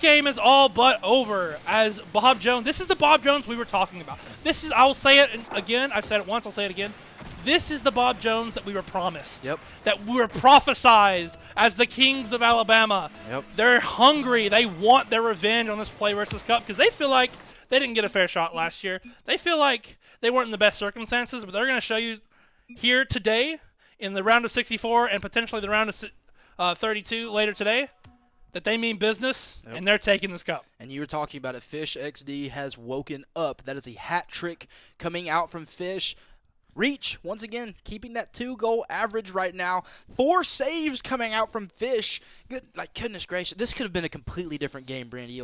game is all but over as Bob Jones. This is the Bob Jones we were talking about. I'll say it again. I've said it once. I'll say it again. This is the Bob Jones that we were promised. Yep. That we were prophesized as the Kings of Alabama. Yep. They're hungry. They want their revenge on this Play vs. Cup because they feel like they didn't get a fair shot last year. They feel like they weren't in the best circumstances, but they're going to show you here today in the round of 64 and potentially the round of 32 later today that they mean business, and they're taking this cup. And you were talking about it. Fish XD has woken up. That is a hat trick coming out from Fish. Reach, once again, keeping that 2-goal average right now. 4 saves coming out from Fish. Goodness gracious. This could have been a completely different game, Brandy.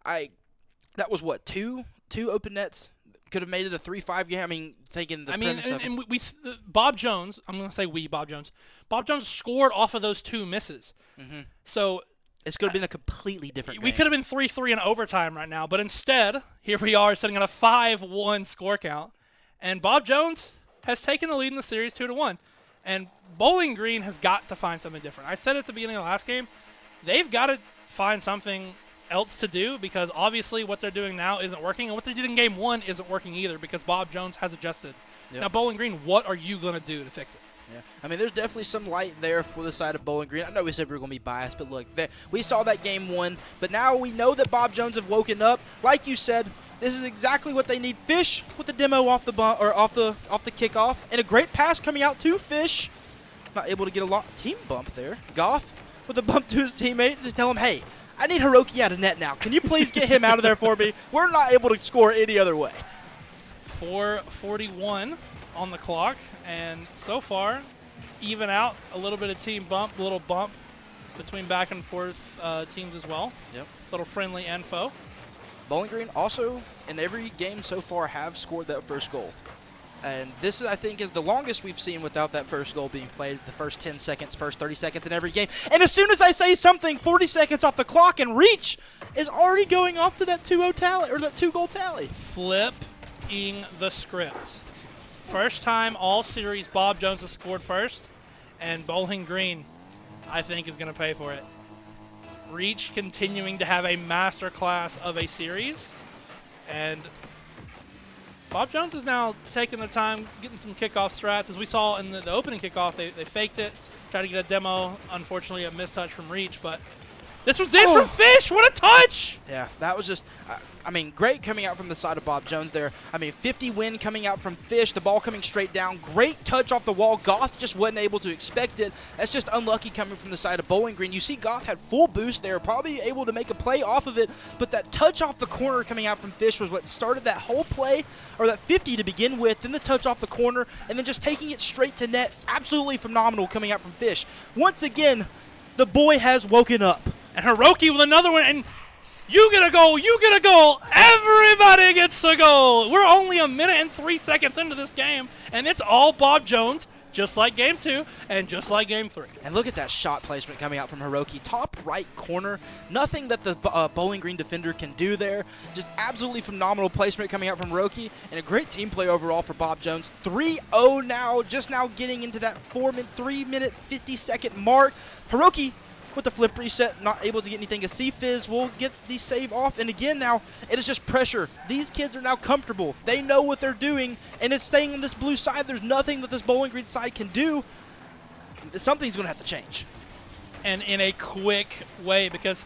That was what, two open nets? Could have made it a 3-5 game. I mean, Bob Jones, I'm going to say Bob Jones. Bob Jones scored off of those 2 misses. Mm-hmm. So This could have been a completely different We game. could have been 3-3 in overtime right now, but instead, here we are sitting at a 5-1 score count, and Bob Jones has taken the lead in the series 2-1. And Bowling Green has got to find something different. I said at the beginning of the last game, they've got to find something else to do because obviously what they're doing now isn't working, and what they did in game 1 isn't working either because Bob Jones has adjusted. Yep. Now, Bowling Green, what are you going to do to fix it? Yeah. I mean, there's definitely some light there for the side of Bowling Green. I know we said we were going to be biased, but look, we saw that game 1, but now we know that Bob Jones have woken up. Like you said, this is exactly what they need. Fish with the demo off the off the kickoff, and a great pass coming out to Fish. Not able to get a lot team bump there. Goff with a bump to his teammate to tell him, hey, I need Hiroki out of net now. Can you please get him out of there for me? We're not able to score any other way. 4:41 on the clock, and so far, even out a little bit of team bump, little bump between back and forth teams as well. Yep. Little friendly info. Bowling Green also, in every game so far, have scored that first goal. And this, I think, is the longest we've seen without that first goal being played, the first 10 seconds, first 30 seconds in every game. And as soon as I say something, 40 seconds off the clock, and Reach is already going off to that 2-0 tally, or that 2-goal tally. Flipping the script. First time all series Bob Jones has scored first, and Bowling Green, I think, is going to pay for it. Reach continuing to have a masterclass of a series, and Bob Jones is now taking their time, getting some kickoff strats. As we saw in the opening kickoff, they faked it, tried to get a demo. Unfortunately, a mistouch from Reach, but this was it from Fish. What a touch! Yeah, that was just, I mean, great coming out from the side of Bob Jones there. I mean, 50 win coming out from Fish, the ball coming straight down. Great touch off the wall. Goth just wasn't able to expect it. That's just unlucky coming from the side of Bowling Green. You see Goth had full boost there, probably able to make a play off of it, but that touch off the corner coming out from Fish was what started that whole play, or that 50 to begin with, then the touch off the corner, and then just taking it straight to net. Absolutely phenomenal coming out from Fish. Once again, the boy has woken up. And Hiroki with another one, and you get a goal, you get a goal, everybody gets a goal. We're only a minute and 3 seconds into this game, and it's all Bob Jones, just like game 2 and just like game 3. And look at that shot placement coming out from Hiroki. Top right corner. Nothing that the Bowling Green defender can do there. Just absolutely phenomenal placement coming out from Hiroki, and a great team play overall for Bob Jones. 3-0 now, just now getting into that 3-minute 50-second mark. Hiroki with the flip reset, not able to get anything. A C-Fizz will get the save off, and again now, it is just pressure. These kids are now comfortable. They know what they're doing, and it's staying on this blue side. There's nothing that this Bowling Green side can do. Something's going to have to change. And in a quick way, because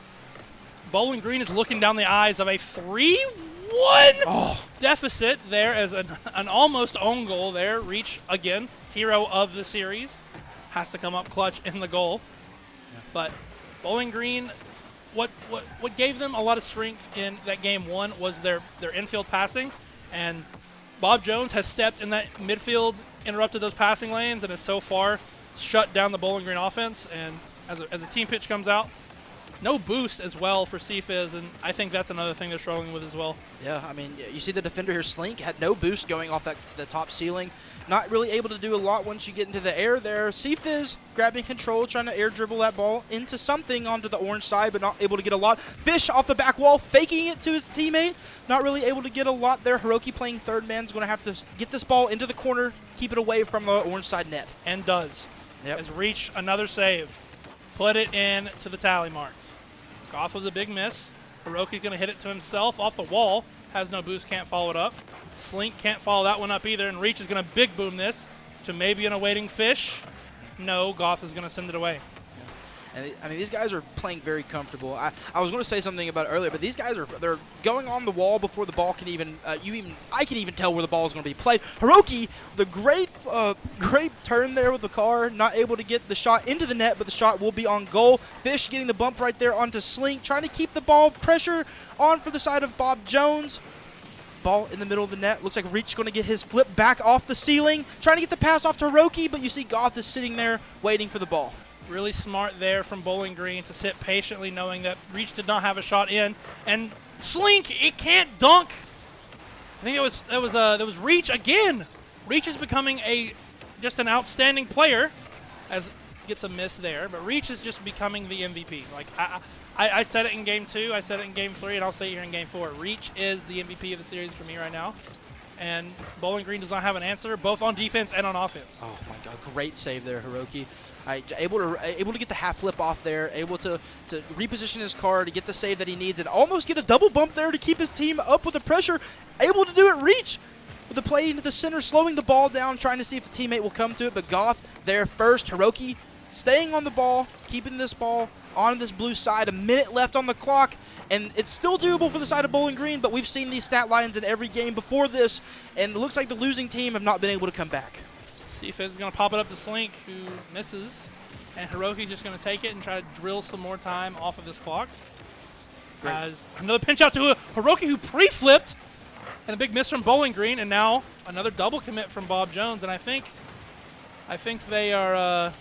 Bowling Green is looking down the eyes of a 3-1 deficit there as an almost own goal there. Reach, again, hero of the series, has to come up clutch in the goal. But Bowling Green, what gave them a lot of strength in that game 1 was their infield passing, and Bob Jones has stepped in that midfield, interrupted those passing lanes, and has so far shut down the Bowling Green offense. And as a team pitch comes out, no boost as well for C-Fizz, and I think that's another thing they're struggling with as well. Yeah, I mean, you see the defender here, Slink, had no boost going off the top ceiling. Not really able to do a lot once you get into the air there. C-Fizz grabbing control, trying to air dribble that ball into something onto the orange side, but not able to get a lot. Fish off the back wall, faking it to his teammate. Not really able to get a lot there. Hiroki playing third man is going to have to get this ball into the corner, keep it away from the orange side net. And does. Yep. Has Reach another save. Put it in to the tally marks. Goff with a big miss. Hiroki's going to hit it to himself off the wall. Has no boost, can't follow it up. Slink can't follow that one up either, and Reach is going to big boom this to maybe an awaiting Fish. No, Goff is going to send it away. And I mean, these guys are playing very comfortable. I was going to say something about it earlier, but these guys they're going on the wall before the ball can even I can even tell where the ball is going to be played. Hiroki, the great turn there with the car, not able to get the shot into the net, but the shot will be on goal. Fish getting the bump right there onto Slink, trying to keep the ball pressure on for the side of Bob Jones. Ball in the middle of the net. Looks like Reach going to get his flip back off the ceiling, trying to get the pass off to Hiroki, but you see Goth is sitting there waiting for the ball. Really smart there from Bowling Green to sit patiently knowing that Reach did not have a shot in. And Slink, it can't dunk. I think that was Reach again. Reach is becoming just an outstanding player. gets a miss there, but Reach is just becoming the MVP. Like, I said it in Game 2, I said it in Game 3, and I'll say it here in Game 4. Reach is the MVP of the series for me right now. And Bowling Green does not have an answer, both on defense and on offense. Oh my God, great save there, Hiroki. Able to get the half flip off there, able to reposition his car to get the save that he needs, and almost get a double bump there to keep his team up with the pressure. Able to do it, Reach with the play into the center, slowing the ball down, trying to see if a teammate will come to it, but Goth there first. Hiroki staying on the ball, keeping this ball on this blue side. A minute left on the clock, and it's still doable for the side of Bowling Green, but we've seen these stat lines in every game before this, and it looks like the losing team have not been able to come back. CFiz is going to pop it up to Slink, who misses, and Hiroki's just going to take it and try to drill some more time off of this clock. Great. As another pinch out to Hiroki, who pre-flipped, and a big miss from Bowling Green, and now another double commit from Bob Jones, and I think they are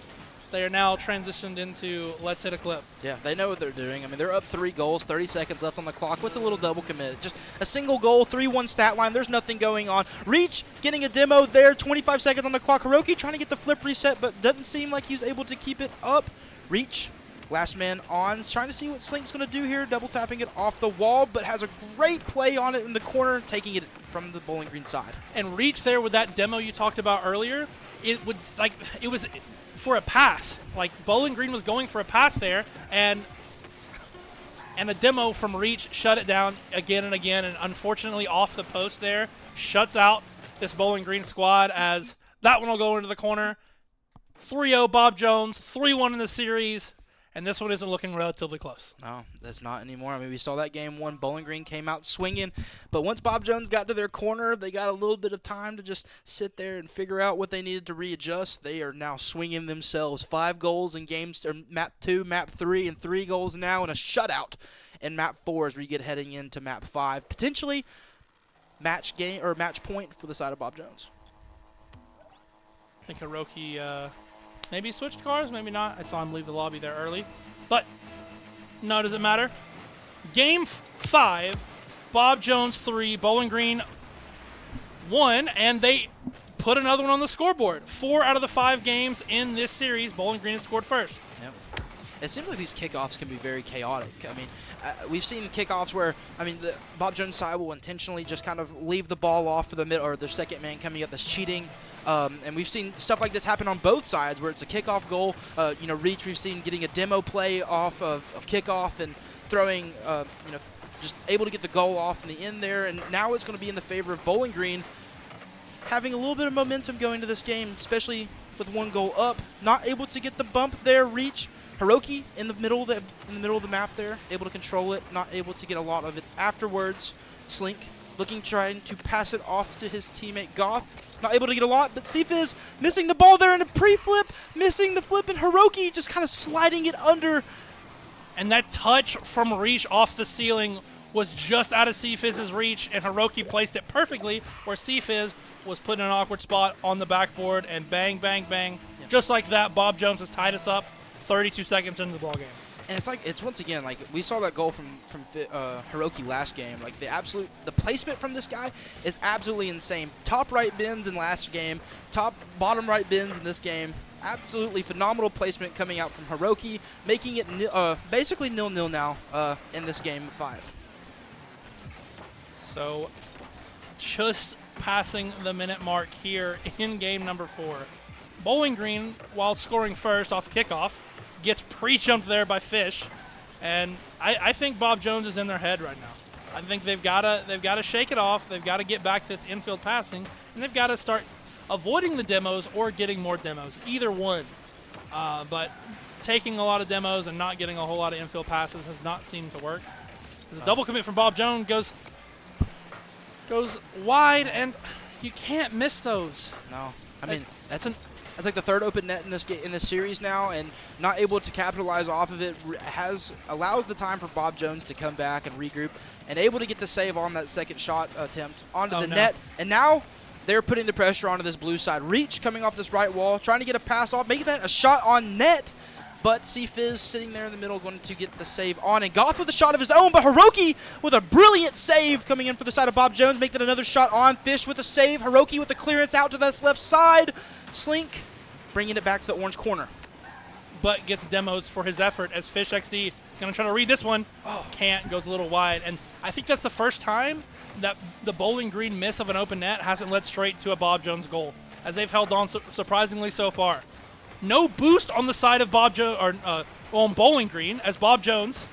now transitioned into let's hit a clip. Yeah, they know what they're doing. I mean, they're up 3 goals, 30 seconds left on the clock. What's a little double commit? Just a single goal, 3-1 stat line. There's nothing going on. Reach getting a demo there, 25 seconds on the clock. Hiroki trying to get the flip reset, but doesn't seem like he's able to keep it up. Reach, last man on, trying to see what Slink's going to do here, double tapping it off the wall, but has a great play on it in the corner, taking it from the Bowling Green side. And Reach there with that demo you talked about earlier, it was for a pass. Like, Bowling Green was going for a pass there, and a demo from Reach shut it down again and again, and unfortunately off the post there, shuts out this Bowling Green squad, as that one will go into the corner. 3-0 Bob Jones, 3-1 in the series, and this one isn't looking relatively close. No, that's not anymore. I mean, we saw that game 1. Bowling Green came out swinging, but once Bob Jones got to their corner, they got a little bit of time to just sit there and figure out what they needed to readjust. They are now swinging themselves. 5 goals in games, or map 2, map 3, and 3 goals now, and a shutout in map 4 as we get heading into map 5. Potentially match game or match point for the side of Bob Jones. I think Hiroki maybe switched cars, maybe not. I saw him leave the lobby there early. But no, does it matter? Game 5, Bob Jones 3, Bowling Green 1, and they put another one on the scoreboard. 4 out of the 5 games in this series, Bowling Green has scored first. Yep. It seems like these kickoffs can be very chaotic. I mean, we've seen kickoffs where, I mean, the Bob Jones side will intentionally just kind of leave the ball off for the mid or their second man coming up that's cheating. And we've seen stuff like this happen on both sides where it's a kickoff goal. Reach, we've seen getting a demo play off of kickoff and throwing, just able to get the goal off in the end there. And now it's going to be in the favor of Bowling Green, having a little bit of momentum going to this game, especially with 1 goal up. Not able to get the bump there. Reach, Hiroki in the middle of the map there, able to control it, not able to get a lot of it afterwards. Slink trying to pass it off to his teammate Goth. Not able to get a lot, but CFiz missing the ball there in a pre-flip, missing the flip, and Hiroki just kind of sliding it under. And that touch from Reach off the ceiling was just out of CFiz's reach, and Hiroki placed it perfectly where CFiz was put in an awkward spot on the backboard, and bang, bang, bang. Yeah. Just like that, Bob Jones has tied us up 32 seconds into the ballgame. And it's once again, like we saw that goal from Hiroki last game. Like the placement from this guy is absolutely insane. Top right bins in last game, bottom right bins in this game. Absolutely phenomenal placement coming out from Hiroki, making it basically 0-0 now in this game 5. So just passing the minute mark here in game number 4. Bowling Green, while scoring first off kickoff, gets pre-jumped there by Fish, and I think Bob Jones is in their head right now. I think they've got to shake it off. They've got to get back to this infield passing, and they've got to start avoiding the demos or getting more demos. Either one. But taking a lot of demos and not getting a whole lot of infield passes has not seemed to work. There's a double commit from Bob Jones, goes wide, and you can't miss those. No, I mean that's like the 3rd open net in this series now, and not able to capitalize off of it allows the time for Bob Jones to come back and regroup, and able to get the save on that second shot attempt onto the net. And now they're putting the pressure onto this blue side. Reach coming off this right wall, trying to get a pass off, making that a shot on net. But CFiz sitting there in the middle, going to get the save on. And Goth with a shot of his own, but Hiroki with a brilliant save coming in for the side of Bob Jones, making another shot on. Fish with a save. Hiroki with the clearance out to this left side. Slink bringing it back to the orange corner. but gets demos for his effort as Fish XD going to try to read this one. Can't, goes a little wide. And I think that's the first time that the Bowling Green miss of an open net hasn't led straight to a Bob Jones goal, as they've held on surprisingly so far. No boost on the side of on Bowling Green, as Bob Jones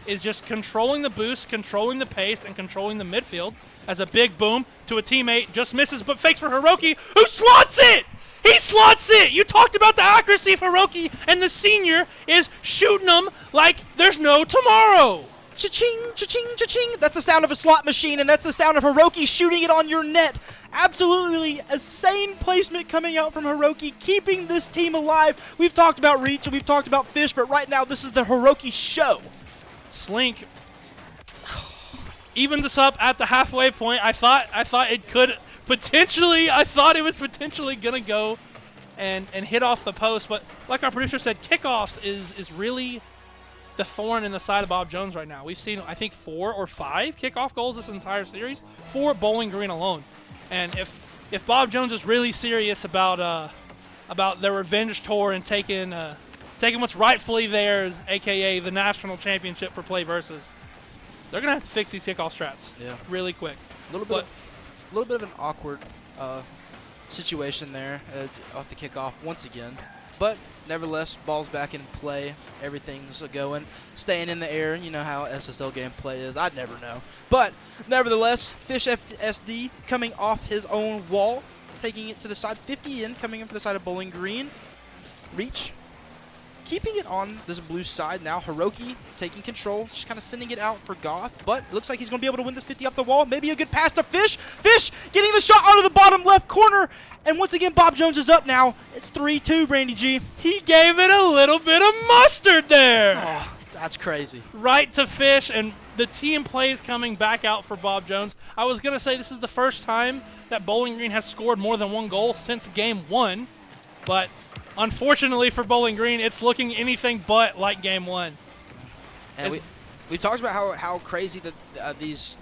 is just controlling the boost, controlling the pace, and controlling the midfield, as a big boom to a teammate just misses but fakes for Hiroki, who slots it! He slots it! You talked about the accuracy of Hiroki, and the senior is shooting them like there's no tomorrow. Cha-ching, cha-ching, cha-ching. That's the sound of a slot machine, and that's the sound of Hiroki shooting it on your net. Absolutely a sane placement coming out from Hiroki, keeping this team alive. We've talked about Reach and we've talked about Fish, but right now this is the Hiroki show. Slink evens us up at the halfway point. I thought it could potentially, it was potentially going to go and hit off the post, but like our producer said, kickoffs is really the thorn in the side of Bob Jones right now. We've seen, I think, 4 or 5 kickoff goals this entire series for Bowling Green alone. And if Bob Jones is really serious about their revenge tour and taking what's rightfully theirs, aka the national championship for PLAYVS, they're gonna have to fix these kickoff strats really quick. A little bit of an awkward situation there off the kickoff once again, but nevertheless, ball's back in play. Everything's going, staying in the air. You know how SSL gameplay is. I'd never know. But nevertheless, Fish SD coming off his own wall, taking it to the side, 50 in, coming in for the side of Bowling Green. Reach, keeping it on this blue side now. Hiroki taking control, just kind of sending it out for Goth, but it looks like he's going to be able to win this 50 off the wall. Maybe a good pass to Fish. Fish getting the shot onto the bottom left corner. And once again, Bob Jones is up now. It's 3-2, Brandy G. He gave it a little bit of mustard there. Oh, that's crazy. Right to Fish, and the team plays coming back out for Bob Jones. I was going to say this is the first time that Bowling Green has scored more than 1 goal since game 1, but unfortunately for Bowling Green, it's looking anything but like game 1. And we talked about how crazy that these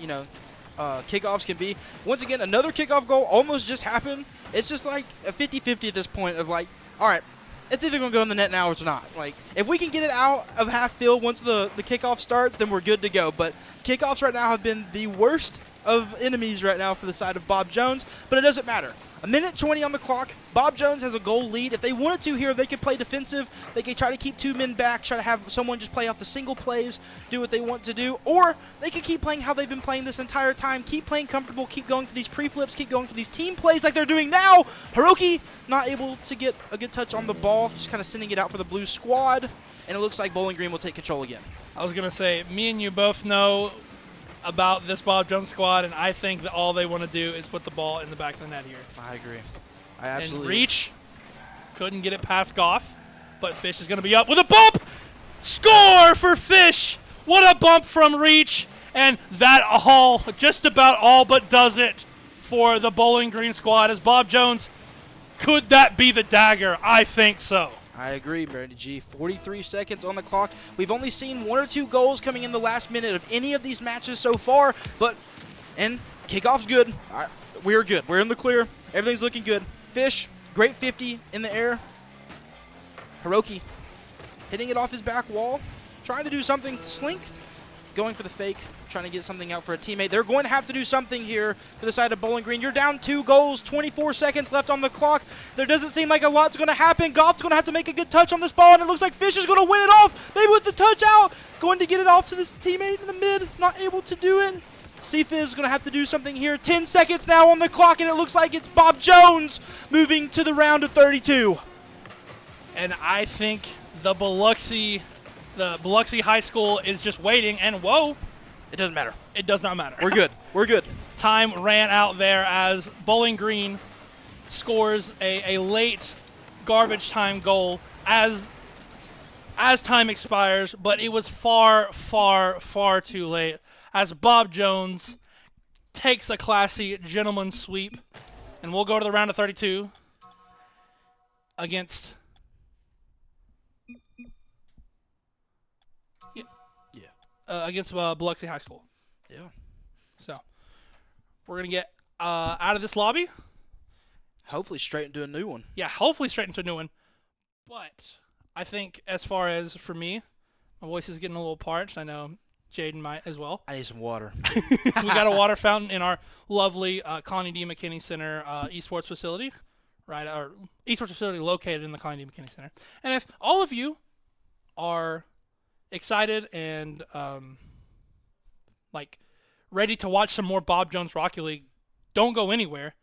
kickoffs can be. Once again, another kickoff goal almost just happened. It's just like a 50-50 at this point of like, all right, it's either going to go in the net now or it's not. Like, if we can get it out of half field once the kickoff starts, then we're good to go. But kickoffs right now have been the worst of enemies right now for the side of Bob Jones, but it doesn't matter. 1:20 on the clock. Bob Jones has a goal lead. If they wanted to here, they could play defensive. They could try to keep 2 men back, try to have someone just play off the single plays, do what they want to do. Or they could keep playing how they've been playing this entire time, keep playing comfortable, keep going for these pre-flips, keep going for these team plays like they're doing now. Hiroki not able to get a good touch on the ball, just kind of sending it out for the blue squad. And it looks like Bowling Green will take control again. I was going to say, me and you both know about this Bob Jones squad, and I think that all they want to do is put the ball in the back of the net here. I agree. I absolutely And Reach couldn't get it past Goff, but Fish is going to be up with a bump. Score for Fish. What a bump from Reach. And that all, just about all but does it for the Bowling Green squad. As Bob Jones, could that be the dagger? I think so. I agree, Brandy G. 43 seconds on the clock. We've only seen 1 or 2 goals coming in the last minute of any of these matches so far, and kickoff's good. We're good. We're in the clear. Everything's looking good. Fish, great 50 in the air. Hiroki hitting it off his back wall, trying to do something. Slink going for the fake, trying to get something out for a teammate. They're going to have to do something here for the side of Bowling Green. You're down 2 goals, 24 seconds left on the clock. There doesn't seem like a lot's going to happen. Goff's going to have to make a good touch on this ball, and it looks like Fish is going to win it off. Maybe with the touch out, going to get it off to this teammate in the mid, not able to do it. CFIZ is going to have to do something here. 10 seconds now on the clock, and it looks like it's Bob Jones moving to the round of 32. And I think the Biloxi High School is just waiting, and whoa. It doesn't matter. It does not matter. We're good. We're good. Time ran out there as Bowling Green scores a late garbage time goal as time expires, but it was far, far, far too late as Bob Jones takes a classy gentleman's sweep, and we'll go to the round of 32 against Biloxi High School. Yeah. So we're going to get out of this lobby. Hopefully straight into a new one. Yeah, hopefully straight into a new one. But I think as far as for me, my voice is getting a little parched. I know Jaden might as well. I need some water. We got a water fountain in our lovely Connie D. McKinney Center esports facility, right? Our esports facility located in the Connie D. McKinney Center. And if all of you are excited and like ready to watch some more Bob Jones Rocket League, don't go anywhere,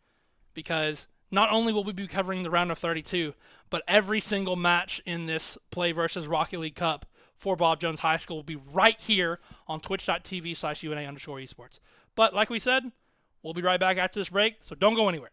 because not only will we be covering the round of 32, but every single match in this Play versus Rocket League Cup for Bob Jones High School will be right here on twitch.tv/UNA_esports. But like we said, we'll be right back after this break, so don't go anywhere.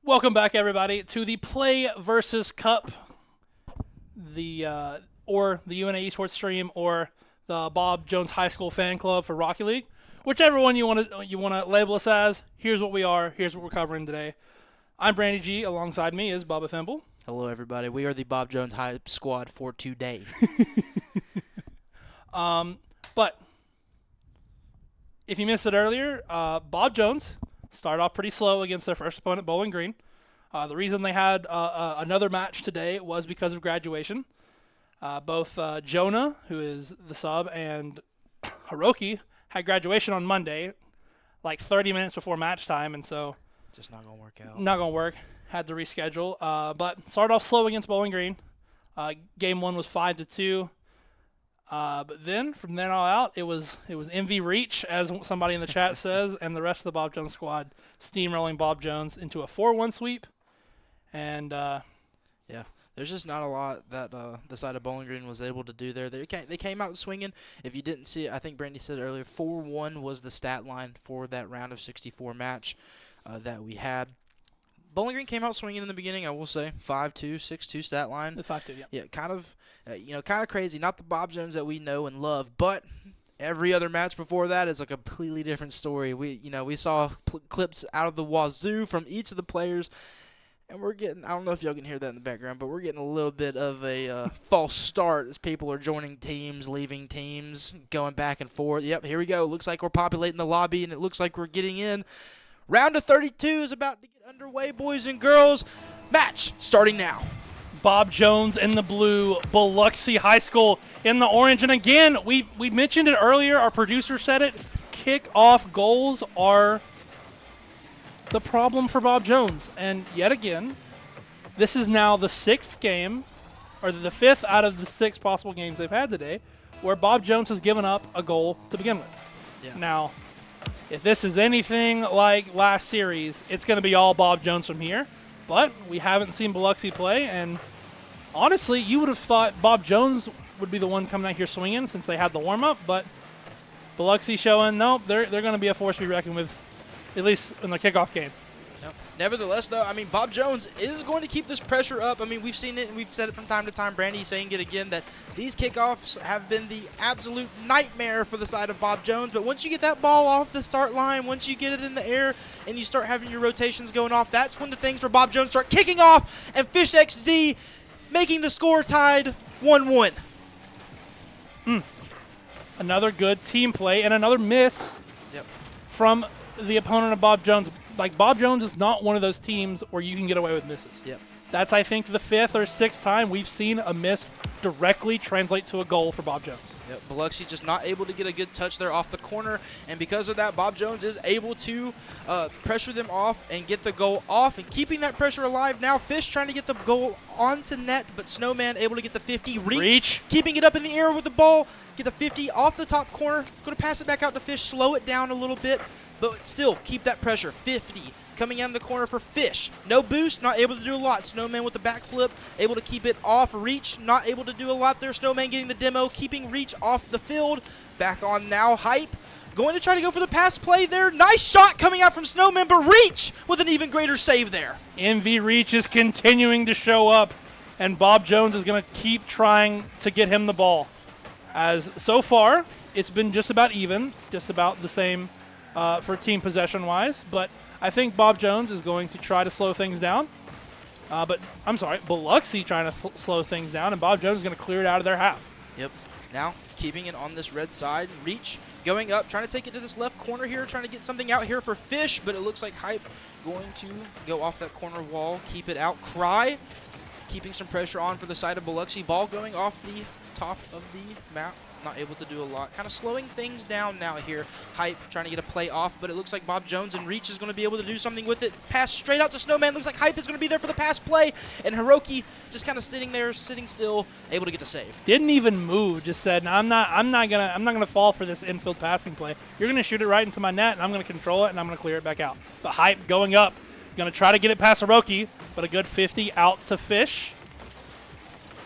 Welcome back, everybody, to the Play versus Cup, or the UNA Esports stream, or the Bob Jones High School Fan Club for Rocky League, whichever one you want to label us as. Here's what we are. Here's what we're covering today. I'm Brandy G. Alongside me is Bubba Thimble. Hello, everybody. We are the Bob Jones High Squad for today. But if you missed it earlier, Bob Jones started off pretty slow against their first opponent, Bowling Green. The reason they had another match today was because of graduation. Both Jonah, who is the sub, and Hiroki had graduation on Monday, like 30 minutes before match time, and so Just not going to work out. not going to work. Had to reschedule. But started off slow against Bowling Green. Game 1 was 5-2. But then, from then on out, it was MV Reach, as somebody in the chat says, and the rest of the Bob Jones squad steamrolling Bob Jones into a 4-1 sweep. And Yeah, there's just not a lot that the side of Bowling Green was able to do there. They came out swinging. If you didn't see it, I think Brandy said it earlier, 4-1 was the stat line for that round of 64 match that we had. Bowling Green came out swinging in the beginning, I will say. 5-2, 6-2 stat line. the 5-2, yeah. Yeah, kind of, kind of crazy. Not the Bob Jones that we know and love, but every other match before that is a completely different story. We saw clips out of the wazoo from each of the players, and we're getting, I don't know if y'all can hear that in the background, but we're getting a little bit of a false start as people are joining teams, leaving teams, going back and forth. Yep, here we go. Looks like we're populating the lobby, and it looks like we're getting in. Round of 32 is about to get underway, boys and girls. Match starting now. Bob Jones in the blue, Biloxi High School in the orange. And again, we mentioned it earlier. Our producer said it. Kick-off goals are the problem for Bob Jones. And yet again, this is now the 6th game, or the 5th out of the 6 possible games they've had today, where Bob Jones has given up a goal to begin with. Yeah. Now, if this is anything like last series, it's going to be all Bob Jones from here. But we haven't seen Biloxi play, and honestly, you would have thought Bob Jones would be the one coming out here swinging since they had the warm-up, but Biloxi showing, nope, they're going to be a force to be reckoned with, at least in the kickoff game. Yep. Nevertheless, though, I mean, Bob Jones is going to keep this pressure up. I mean, we've seen it, and we've said it from time to time. Brandy saying it again, that these kickoffs have been the absolute nightmare for the side of Bob Jones. But once you get that ball off the start line, once you get it in the air, and you start having your rotations going off, that's when the things for Bob Jones start kicking off, and Fish XD making the score tied 1-1. Another good team play and another miss from the opponent of Bob Jones. Like, Bob Jones is not one of those teams where you can get away with misses. Yep. That's, I think, the 5th or 6th time we've seen a miss directly translate to a goal for Bob Jones. Yep. Biloxi just not able to get a good touch there off the corner, and because of that, Bob Jones is able to pressure them off and get the goal off, and keeping that pressure alive. Now Fish trying to get the goal onto net, but Snowman able to get the 50. Reach. Keeping it up in the air with the ball, get the 50 off the top corner, going to pass it back out to Fish, slow it down a little bit, but still keep that pressure. 50 coming out in the corner for Fish. No boost, not able to do a lot. Snowman with the backflip, able to keep it off. Reach, not able to do a lot there. Snowman getting the demo, keeping Reach off the field. Back on now, Hype. Going to try to go for the pass play there. Nice shot coming out from Snowman, but Reach with an even greater save there. MV Reach is continuing to show up, and Bob Jones is going to keep trying to get him the ball. As so far, it's been just about even, just about the same for team possession-wise, but I think Bob Jones is going to try to slow things down. Biloxi trying to slow things down, and Bob Jones is going to clear it out of their half. Yep. Now, keeping it on this red side. Reach going up, trying to take it to this left corner here, trying to get something out here for Fish, but it looks like Hype going to go off that corner wall, keep it out. Cry, keeping some pressure on for the side of Biloxi. Ball going off the top of the map. Not able to do a lot. Kind of slowing things down now here. Hype trying to get a play off, but it looks like Bob Jones and Reach is going to be able to do something with it. Pass straight out to Snowman. Looks like Hype is going to be there for the pass play, and Hiroki just kind of sitting there, sitting still, able to get the save. Didn't even move. Just said, I'm not gonna fall for this infield passing play. You're gonna shoot it right into my net, and I'm gonna control it, and I'm gonna clear it back out. But Hype going up, gonna try to get it past Hiroki, but a good 50 out to Fish.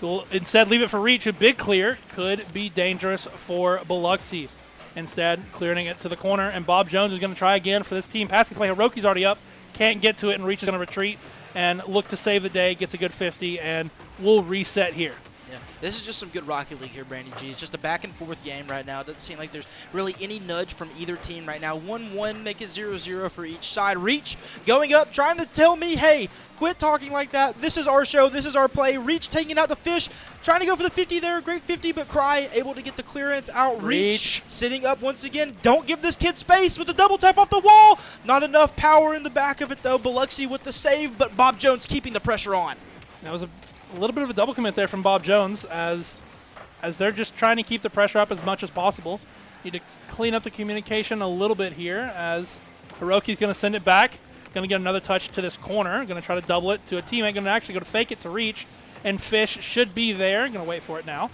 Will instead leave it for Reach. A big clear could be dangerous for Biloxi. Instead, clearing it to the corner, and Bob Jones is going to try again for this team passing play. Hiroki's already up, can't get to it, and Reach is going to retreat and look to save the day, gets a good 50, and we'll reset here. Yeah, this is just some good Rocket League here, Brandy G. It's just a back-and-forth game right now. It doesn't seem like there's really any nudge from either team right now. 1-1, make it 0-0 for each side. Reach going up, trying to tell me, hey, quit talking like that. This is our show. This is our play. Reach taking out the Fish, trying to go for the 50 there. Great 50, but Cry able to get the clearance out. Reach sitting up once again. Don't give this kid space with the double tap off the wall. Not enough power in the back of it, though. Biloxi with the save, but Bob Jones keeping the pressure on. That was a little bit of a double commit there from Bob Jones as they're just trying to keep the pressure up as much as possible. Need to clean up the communication a little bit here as Hiroki's going to send it back. Going to get another touch to this corner. Going to try to double it to a teammate. Going to actually go to fake it to Reach. And Fish should be there. Going to wait for it now.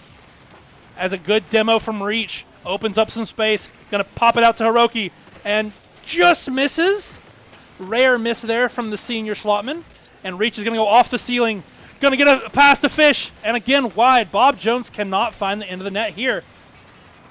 As a good demo from Reach. Opens up some space. Going to pop it out to Hiroki. And just misses. Rare miss there from the senior slotman. And Reach is going to go off the ceiling. Going to get a pass to Fish. And again, wide. Bob Jones cannot find the end of the net here.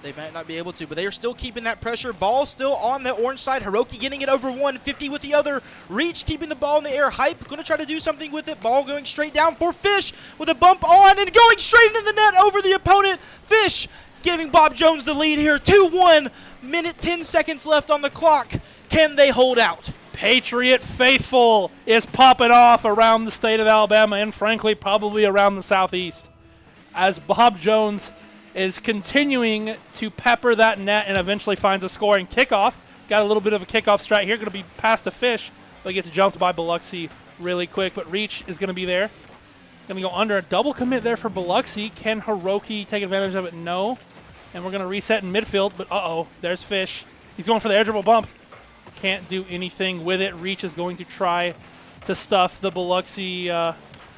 They might not be able to, but they are still keeping that pressure. Ball still on the orange side. Hiroki getting it over one, 50 with the other. Reach keeping the ball in the air. Hype going to try to do something with it. Ball going straight down for Fish with a bump on and going straight into the net over the opponent. Fish giving Bob Jones the lead here. 2-1, minute 10 seconds left on the clock. Can they hold out? Patriot Faithful is popping off around the state of Alabama and, frankly, probably around the Southeast as Bob Jones is continuing to pepper that net and eventually finds a scoring kickoff. Got a little bit of a kickoff strat here. Going to be past the Fish, but gets jumped by Biloxi really quick. But Reach is going to be there. Going to go under a double commit there for Biloxi. Can Hiroki take advantage of it? No. And we're going to reset in midfield, but uh-oh, there's Fish. He's going for the air dribble bump. Can't do anything with it. Reach is going to try to stuff the Biloxi. I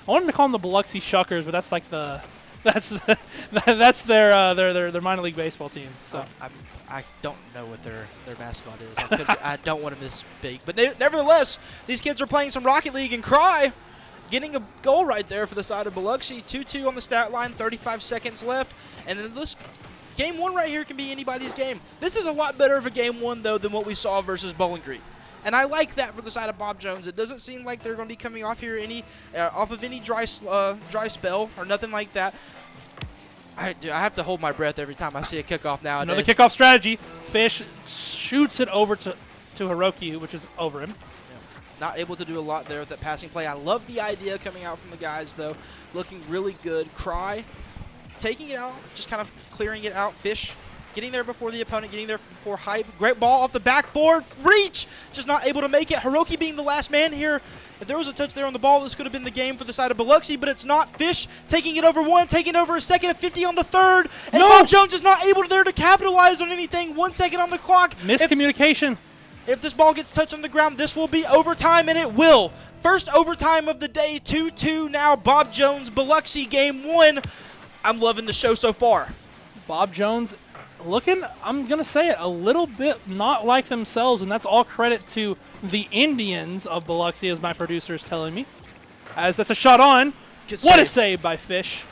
wanted to call them the Biloxi Shuckers, but that's like the that's their minor league baseball team. So I don't know what their mascot is. I don't want to misspeak, but nevertheless, these kids are playing some Rocket League and Cry getting a goal right there for the side of Biloxi. 2-2 on the stat line. 35 seconds left, and then this. Game one right here can be anybody's game. This is a lot better of a game one, though, than what we saw versus Bowling Green. And I like that for the side of Bob Jones. It doesn't seem like they're going to be coming off here off of any dry spell or nothing like that. I have to hold my breath every time I see a kickoff now. Another kickoff strategy. Fish shoots it over to Hiroki, which is over him. Yeah. Not able to do a lot there with that passing play. I love the idea coming out from the guys, though. Looking really good. Cry. Taking it out, just kind of clearing it out. Fish getting there before the opponent, getting there before Hype. Great ball off the backboard. Reach just not able to make it. Hiroki being the last man here. If there was a touch there on the ball, this could have been the game for the side of Biloxi, but it's not. Fish taking it over one, taking over a second, a 50 on the third. And Bob Jones is not able there to capitalize on anything. 1 second on the clock. Miscommunication. If this ball gets touched on the ground, this will be overtime, and it will. First overtime of the day, 2-2 now. Bob Jones, Biloxi, game one. I'm loving the show so far. Bob Jones looking, I'm going to say it, a little bit not like themselves, and that's all credit to the Indians of Biloxi, as my producer is telling me. As that's a shot on. What a save by Fish.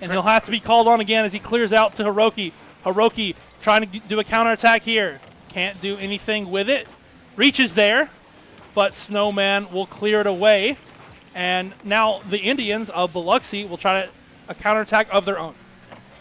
And he'll have to be called on again as he clears out to Hiroki. Hiroki trying to do a counterattack here. Can't do anything with it. Reaches there, but Snowman will clear it away. And now the Indians of Biloxi will try to a counterattack of their own.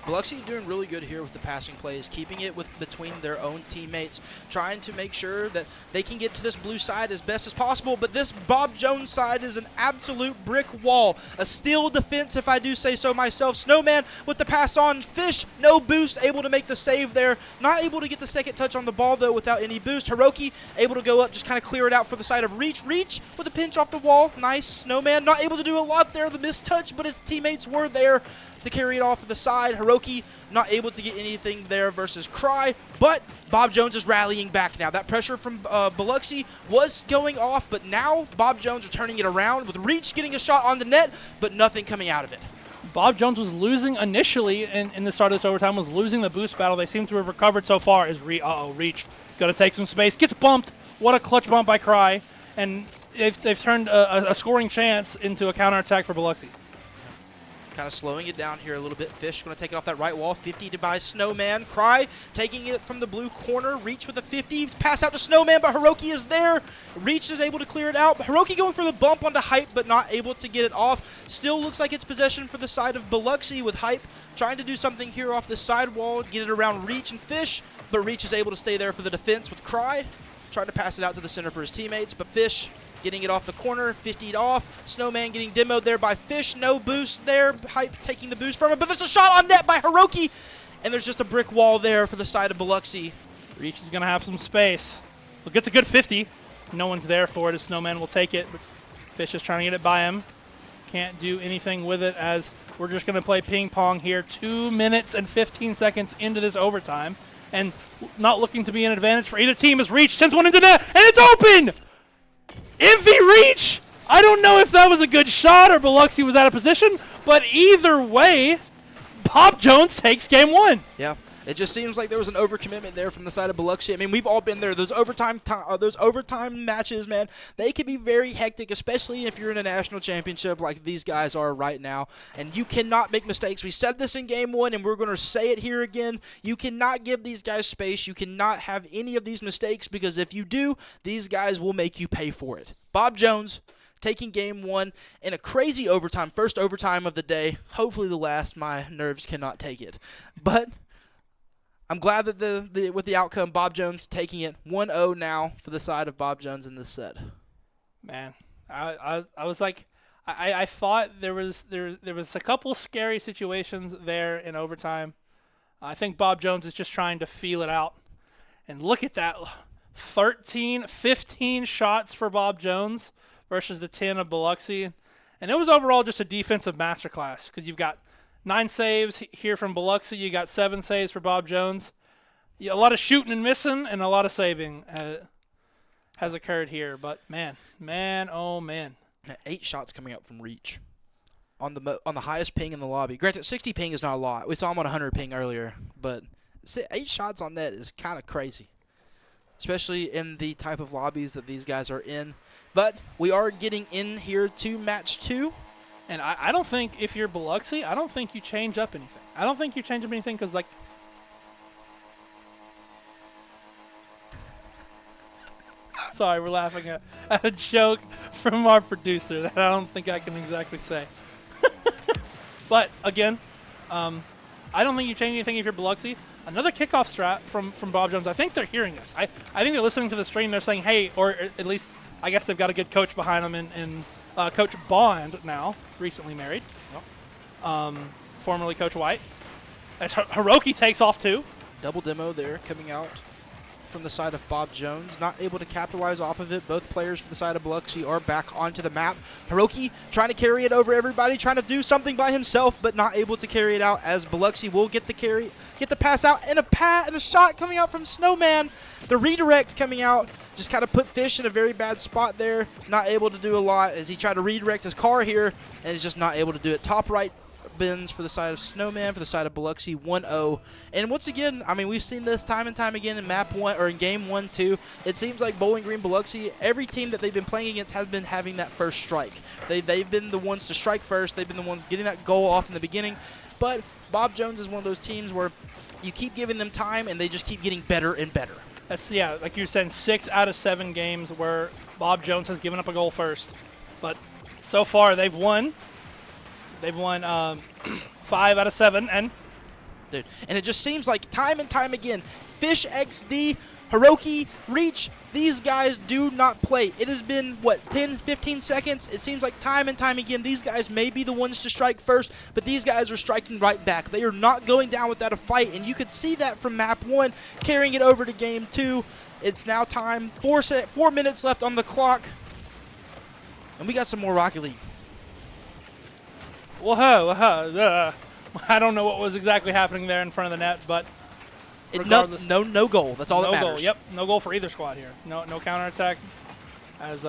Biloxi doing really good here with the passing plays, keeping it between their own teammates, trying to make sure that they can get to this blue side as best as possible, but this Bob Jones side is an absolute brick wall. A steel defense, if I do say so myself. Snowman with the pass on. Fish, no boost, able to make the save there. Not able to get the second touch on the ball, though, without any boost. Hiroki able to go up, just kind of clear it out for the side of Reach. Reach with a pinch off the wall. Nice. Snowman not able to do a lot there. The missed touch, but his teammates were there to carry it off to the side. Hiroki not able to get anything there versus Cry, but Bob Jones is rallying back now. That pressure from Biloxi was going off, but now Bob Jones are turning it around with Reach getting a shot on the net, but nothing coming out of it. Bob Jones was losing initially in the start of this overtime, was losing the boost battle. They seem to have recovered so far as Reach got to take some space, gets bumped. What a clutch bump by Cry, and they've turned a scoring chance into a counterattack for Biloxi. kind of slowing it down here a little bit. Fish going to take it off that right wall. 50 to by Snowman. Cry taking it from the blue corner. Reach with a 50. Pass out to Snowman, but Hiroki is there. Reach is able to clear it out. Hiroki going for the bump onto Hype, but not able to get it off. Still looks like it's possession for the side of Biloxi, with Hype trying to do something here off the side wall, get it around Reach and Fish, but Reach is able to stay there for the defense with Cry. Trying to pass it out to the center for his teammates, but Fish getting it off the corner, 50'd off. Snowman getting demoed there by Fish. No boost there. Hype taking the boost from him, but there's a shot on net by Hiroki, and there's just a brick wall there for the side of Biloxi. Reach is going to have some space. Well, gets a good 50. No one's there for it as Snowman will take it, but Fish is trying to get it by him. Can't do anything with it as we're just going to play ping pong here. 2 minutes and 15 seconds into this overtime, and not looking to be an advantage for either team as Reach sends one into net, and it's open! Envy Reach! I don't know if that was a good shot or Biloxi was out of position, but either way, Bob Jones takes game one. Yeah, it just seems like there was an overcommitment there from the side of Biloxi. I mean, we've all been there. Those overtime matches, man, they can be very hectic, especially if you're in a national championship like these guys are right now. And you cannot make mistakes. We said this in game one, and we're going to say it here again. You cannot give these guys space. You cannot have any of these mistakes, because if you do, these guys will make you pay for it. Bob Jones taking game one in a crazy overtime, first overtime of the day. Hopefully the last. My nerves cannot take it. But I'm glad that with the outcome, Bob Jones taking it 1-0 now for the side of Bob Jones in this set. Man, I was like, I thought there was a couple scary situations there in overtime. I think Bob Jones is just trying to feel it out. And look at that, 15 shots for Bob Jones versus the 10 of Biloxi. And it was overall just a defensive masterclass, because you've got 9 saves here from Biloxi. You got 7 saves for Bob Jones. Yeah, a lot of shooting and missing, and a lot of saving has occurred here. But man, oh man. 8 shots coming up from Reach on the highest ping in the lobby. Granted, 60 ping is not a lot. We saw him on 100 ping earlier, but 8 shots on net is kind of crazy, especially in the type of lobbies that these guys are in. But we are getting in here to match 2. And I don't think, if you're Biloxi, I don't think you change up anything. I don't think you change up anything because, like, sorry, we're laughing at a joke from our producer that I don't think I can exactly say. But, again, I don't think you change anything if you're Biloxi. Another kickoff strat from Bob Jones. I think they're hearing us. I think they're listening to the stream. They're saying, hey, or at least I guess they've got a good coach behind them in Coach Bond now, recently married. Formerly Coach White. As Hiroki takes off too. Double demo there coming out from the side of Bob Jones. Not able to capitalize off of it. Both players for the side of Biloxi are back onto the map. Hiroki trying to carry it over everybody, trying to do something by himself, but not able to carry it out, as Biloxi will get the carry, get the pass out, and a shot coming out from Snowman. The redirect coming out just kind of put Fish in a very bad spot there. Not able to do a lot as he tried to redirect his car here, and is just not able to do it. Top right bins for the side of Snowman, for the side of Biloxi, 1-0. And once again, I mean, we've seen this time and time again in map 1 or in game 1 too. It seems like Bowling Green Biloxi, every team that they've been playing against has been having that first strike. They've been the ones to strike first. They've been the ones getting that goal off in the beginning. But Bob Jones is one of those teams where you keep giving them time and they just keep getting better and better. That's, yeah, like you're saying, 6 out of 7 games where Bob Jones has given up a goal first. But so far they've won. They've won 5 out of 7, and it just seems like time and time again, Fish XD, Hiroki, Reach, these guys do not play. It has been, what, 10, 15 seconds? It seems like time and time again, these guys may be the ones to strike first, but these guys are striking right back. They are not going down without a fight, and you could see that from map 1, carrying it over to game 2. It's now time, 4 minutes left on the clock, and we got some more Rocket League. I don't know what was exactly happening there in front of the net, but regardless, no goal. That's all that matters. No goal. Yep, no goal for either squad here. No counterattack. As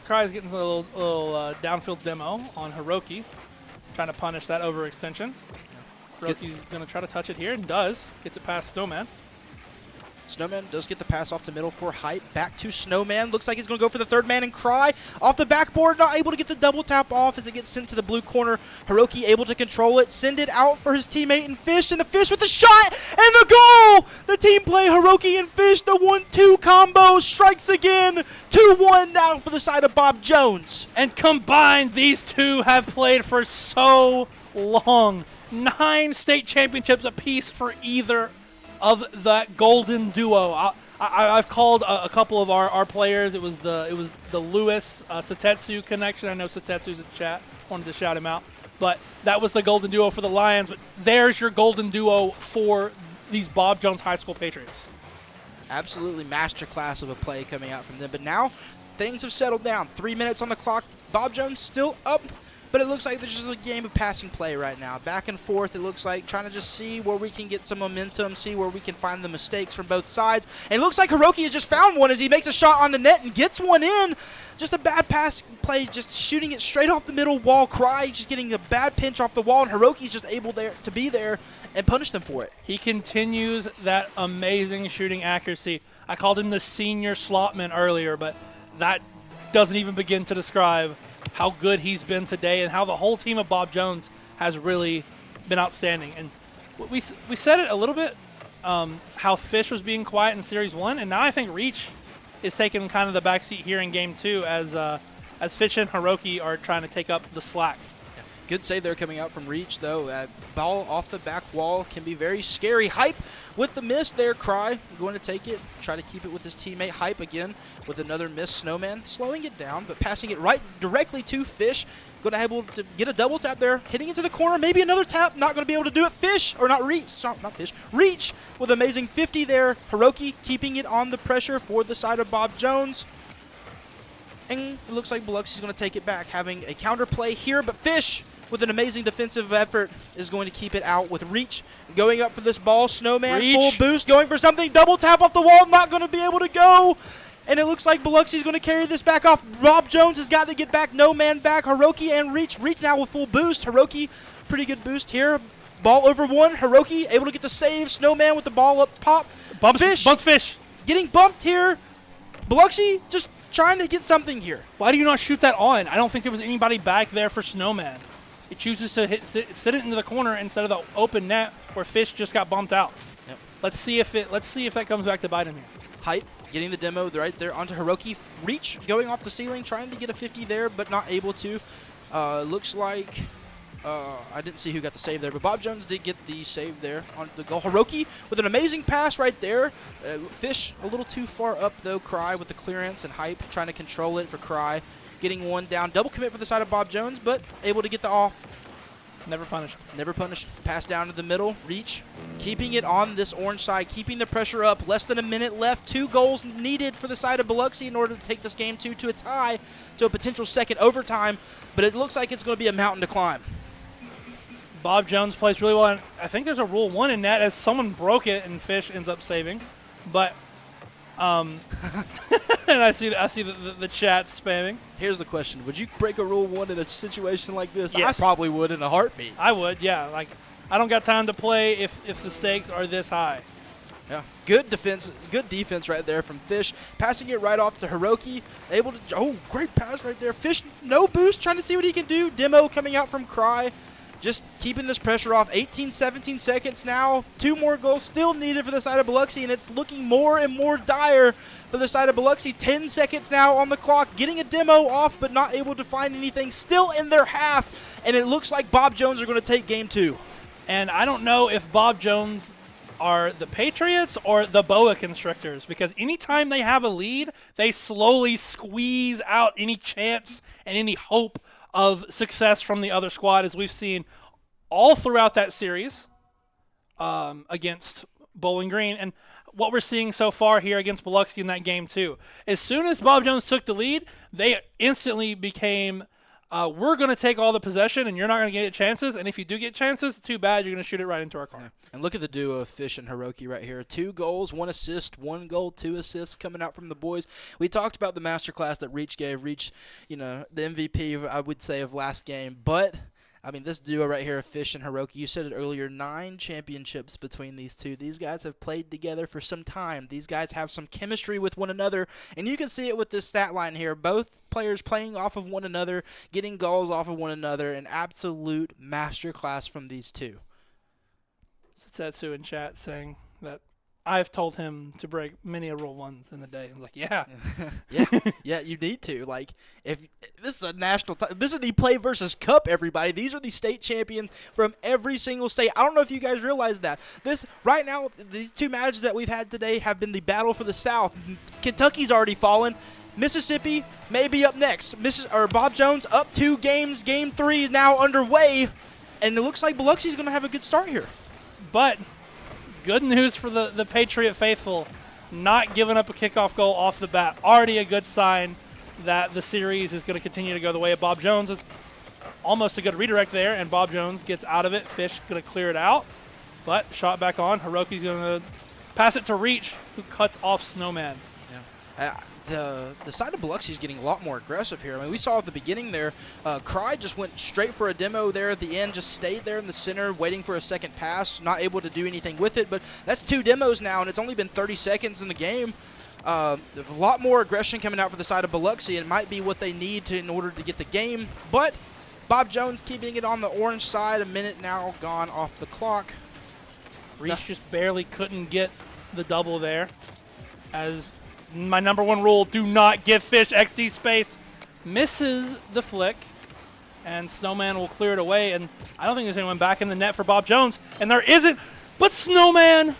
Cry's getting a little downfield demo on Hiroki, trying to punish that overextension. Hiroki's going to try to touch it here and does. Gets it past Snowman. Snowman does get the pass off to middle for Hype. Back to Snowman. Looks like he's going to go for the third man and Cry. Off the backboard, not able to get the double tap off as it gets sent to the blue corner. Hiroki able to control it, send it out for his teammate and Fish with the shot and the goal! The team play, Hiroki and Fish, the 1-2 combo strikes again. 2-1 now for the side of Bob Jones. And combined, these two have played for so long. 9 state championships apiece for either of that golden duo. I've called a couple of our players. It was the Lewis Satetsu connection. I know Satetsu's in chat. Wanted to shout him out. But that was the golden duo for the Lions. But there's your golden duo for these Bob Jones High School Patriots. Absolutely masterclass of a play coming out from them. But now things have settled down. 3 minutes on the clock. Bob Jones still up. But it looks like there's just a game of passing play right now. Back and forth, it looks like, trying to just see where we can get some momentum, see where we can find the mistakes from both sides. And it looks like Hiroki has just found one as he makes a shot on the net and gets one in. Just a bad pass play, just shooting it straight off the middle wall. Cry just getting a bad pinch off the wall, and Hiroki's just able to be there and punish them for it. He continues that amazing shooting accuracy. I called him the senior slotman earlier, but that doesn't even begin to describe how good he's been today and how the whole team of Bob Jones has really been outstanding. And we said it a little bit, how Fish was being quiet in Series 1, and now I think Reach is taking kind of the backseat here in Game 2 as Fish and Hiroki are trying to take up the slack. Good save there coming out from Reach, though. Ball off the back wall can be very scary. Hype with the miss there. Cry going to take it, try to keep it with his teammate. Hype again with another miss. Snowman slowing it down, but passing it right directly to Fish. Going to be able to get a double tap there, hitting into the corner. Maybe another tap. Not going to be able to do it. Fish, or not Reach. Not Fish. Reach with amazing 50 there. Hiroki keeping it on the pressure for the side of Bob Jones. And it looks like Biloxi's going to take it back, having a counter play here, but Fish with an amazing defensive effort is going to keep it out with Reach going up for this ball. Snowman Reach. Full boost, going for something, double tap off the wall, not going to be able to go. And it looks like Biloxi's going to carry this back off. Bob Jones has got to get back, no man back. Hiroki and Reach now with full boost. Hiroki, pretty good boost here. Ball over one, Hiroki able to get the save. Snowman with the ball up, pop. Bumps Fish. Getting bumped here. Biloxi just trying to get something here. Why do you not shoot that on? I don't think there was anybody back there for Snowman. It chooses to sit it into the corner instead of the open net where Fish just got bumped out. Yep. Let's see if that comes back to bite him here. Hype getting the demo right there onto Hiroki. Reach going off the ceiling, trying to get a 50 there, but not able to. Looks like I didn't see who got the save there, but Bob Jones did get the save there on the goal. Hiroki with an amazing pass right there. Fish a little too far up though. Cry with the clearance, and Hype trying to control it for Cry. Getting one down. Double commit for the side of Bob Jones, but able to get the off. Never punished. Never punished. Pass down to the middle. Reach. Keeping it on this orange side. Keeping the pressure up. Less than a minute left. 2 goals needed for the side of Biloxi in order to take this game 2 to a tie, to a potential second overtime. But it looks like it's going to be a mountain to climb. Bob Jones plays really well. And I think there's a Rule 1 in that as someone broke it and Fish ends up saving. But and I see the chat spamming. Here's the question. Would you break a Rule 1 in a situation like this? Yes. I probably would in a heartbeat. I would, yeah. Like, I don't got time to play if the stakes are this high. Yeah, good defense right there from Fish. Passing it right off to Hiroki. Able to, great pass right there. Fish, no boost, trying to see what he can do. Demo coming out from Cry. Just keeping this pressure off. 18, 17 seconds now. 2 more goals still needed for the side of Biloxi, and it's looking more and more dire for the side of Biloxi. 10 seconds now on the clock. Getting a demo off, but not able to find anything. Still in their half, and it looks like Bob Jones are going to take game 2. And I don't know if Bob Jones are the Patriots or the boa constrictors, because anytime they have a lead, they slowly squeeze out any chance and any hope of success from the other squad, as we've seen all throughout that series against Bowling Green, and what we're seeing so far here against Biloxi in that game too. As soon as Bob Jones took the lead, they instantly became, we're going to take all the possession and you're not going to get chances, and if you do get chances, too bad, you're going to shoot it right into our car. Yeah. And look at the duo of Fish and Hiroki right here. 2 goals, 1 assist, 1 goal, 2 assists coming out from the boys. We talked about the masterclass that Reach gave. Reach, the MVP, I would say, of last game. But I mean, this duo right here of Fish and Hiroki, you said it earlier, 9 championships between these two. These guys have played together for some time. These guys have some chemistry with one another, and you can see it with this stat line here. Both players playing off of one another, getting goals off of one another, an absolute masterclass from these two. Setsu in chat saying that I've told him to break many a rule ones in the day. I'm like, yeah. yeah, you need to. Like, if this is a national, this is the Play versus Cup. Everybody, these are the state champions from every single state. I don't know if you guys realize that. This right now, these 2 matches that we've had today have been the battle for the South. Kentucky's already fallen. Mississippi may be up next. Bob Jones up 2 games. Game 3 is now underway, and it looks like Biloxi's going to have a good start here. But good news for the Patriot faithful, not giving up a kickoff goal off the bat. Already a good sign that the series is going to continue to go the way of Bob Jones. Is almost a good redirect there, and Bob Jones gets out of it. Fish going to clear it out, but shot back on. Hiroki's going to pass it to Reach, who cuts off Snowman. Yeah. The side of Biloxi is getting a lot more aggressive here. I mean, we saw at the beginning there, Cry just went straight for a demo there at the end, just stayed there in the center, waiting for a second pass, not able to do anything with it. But that's 2 demos now, and it's only been 30 seconds in the game. There's a lot more aggression coming out for the side of Biloxi. It might be what they need in order to get the game. But Bob Jones keeping it on the orange side, a minute now gone off the clock. Reach just barely couldn't get the double there, as my number 1 rule, do not give Fish XD space. Misses the flick, and Snowman will clear it away. And I don't think there's anyone back in the net for Bob Jones. And there isn't, but Snowman.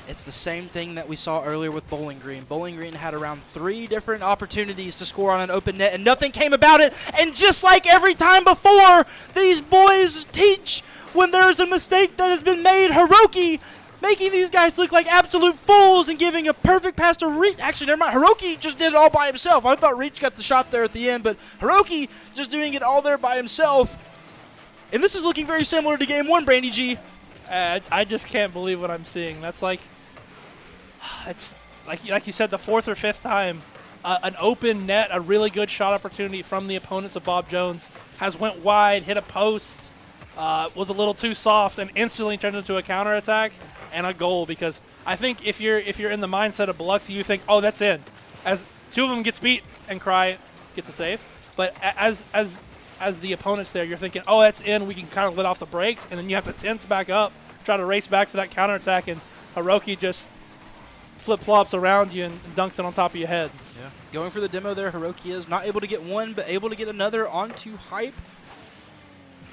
It's the same thing that we saw earlier with Bowling Green. Bowling Green had around 3 different opportunities to score on an open net, and nothing came about it. And just like every time before, these boys teach when there's a mistake that has been made. Hiroki making these guys look like absolute fools and giving a perfect pass to Reach. Actually, never mind. Hiroki just did it all by himself. I thought Reach got the shot there at the end, but Hiroki just doing it all there by himself. And this is looking very similar to Game 1, Brandy G. I just can't believe what I'm seeing. That's like, it's like you said, the 4th or 5th time an open net, a really good shot opportunity from the opponents of Bob Jones has went wide, hit a post, was a little too soft, and instantly turned into a counterattack and a goal. Because I think if you're in the mindset of Biloxi, you think, oh, that's in. As 2 of them gets beat and Cry gets a save, but as the opponents there, you're thinking, oh, that's in. We can kind of let off the brakes, and then you have to tense back up, try to race back for that counterattack, and Hiroki just flip-flops around you and dunks it on top of your head. Yeah. Going for the demo there, Hiroki is not able to get one, but able to get another onto Hype.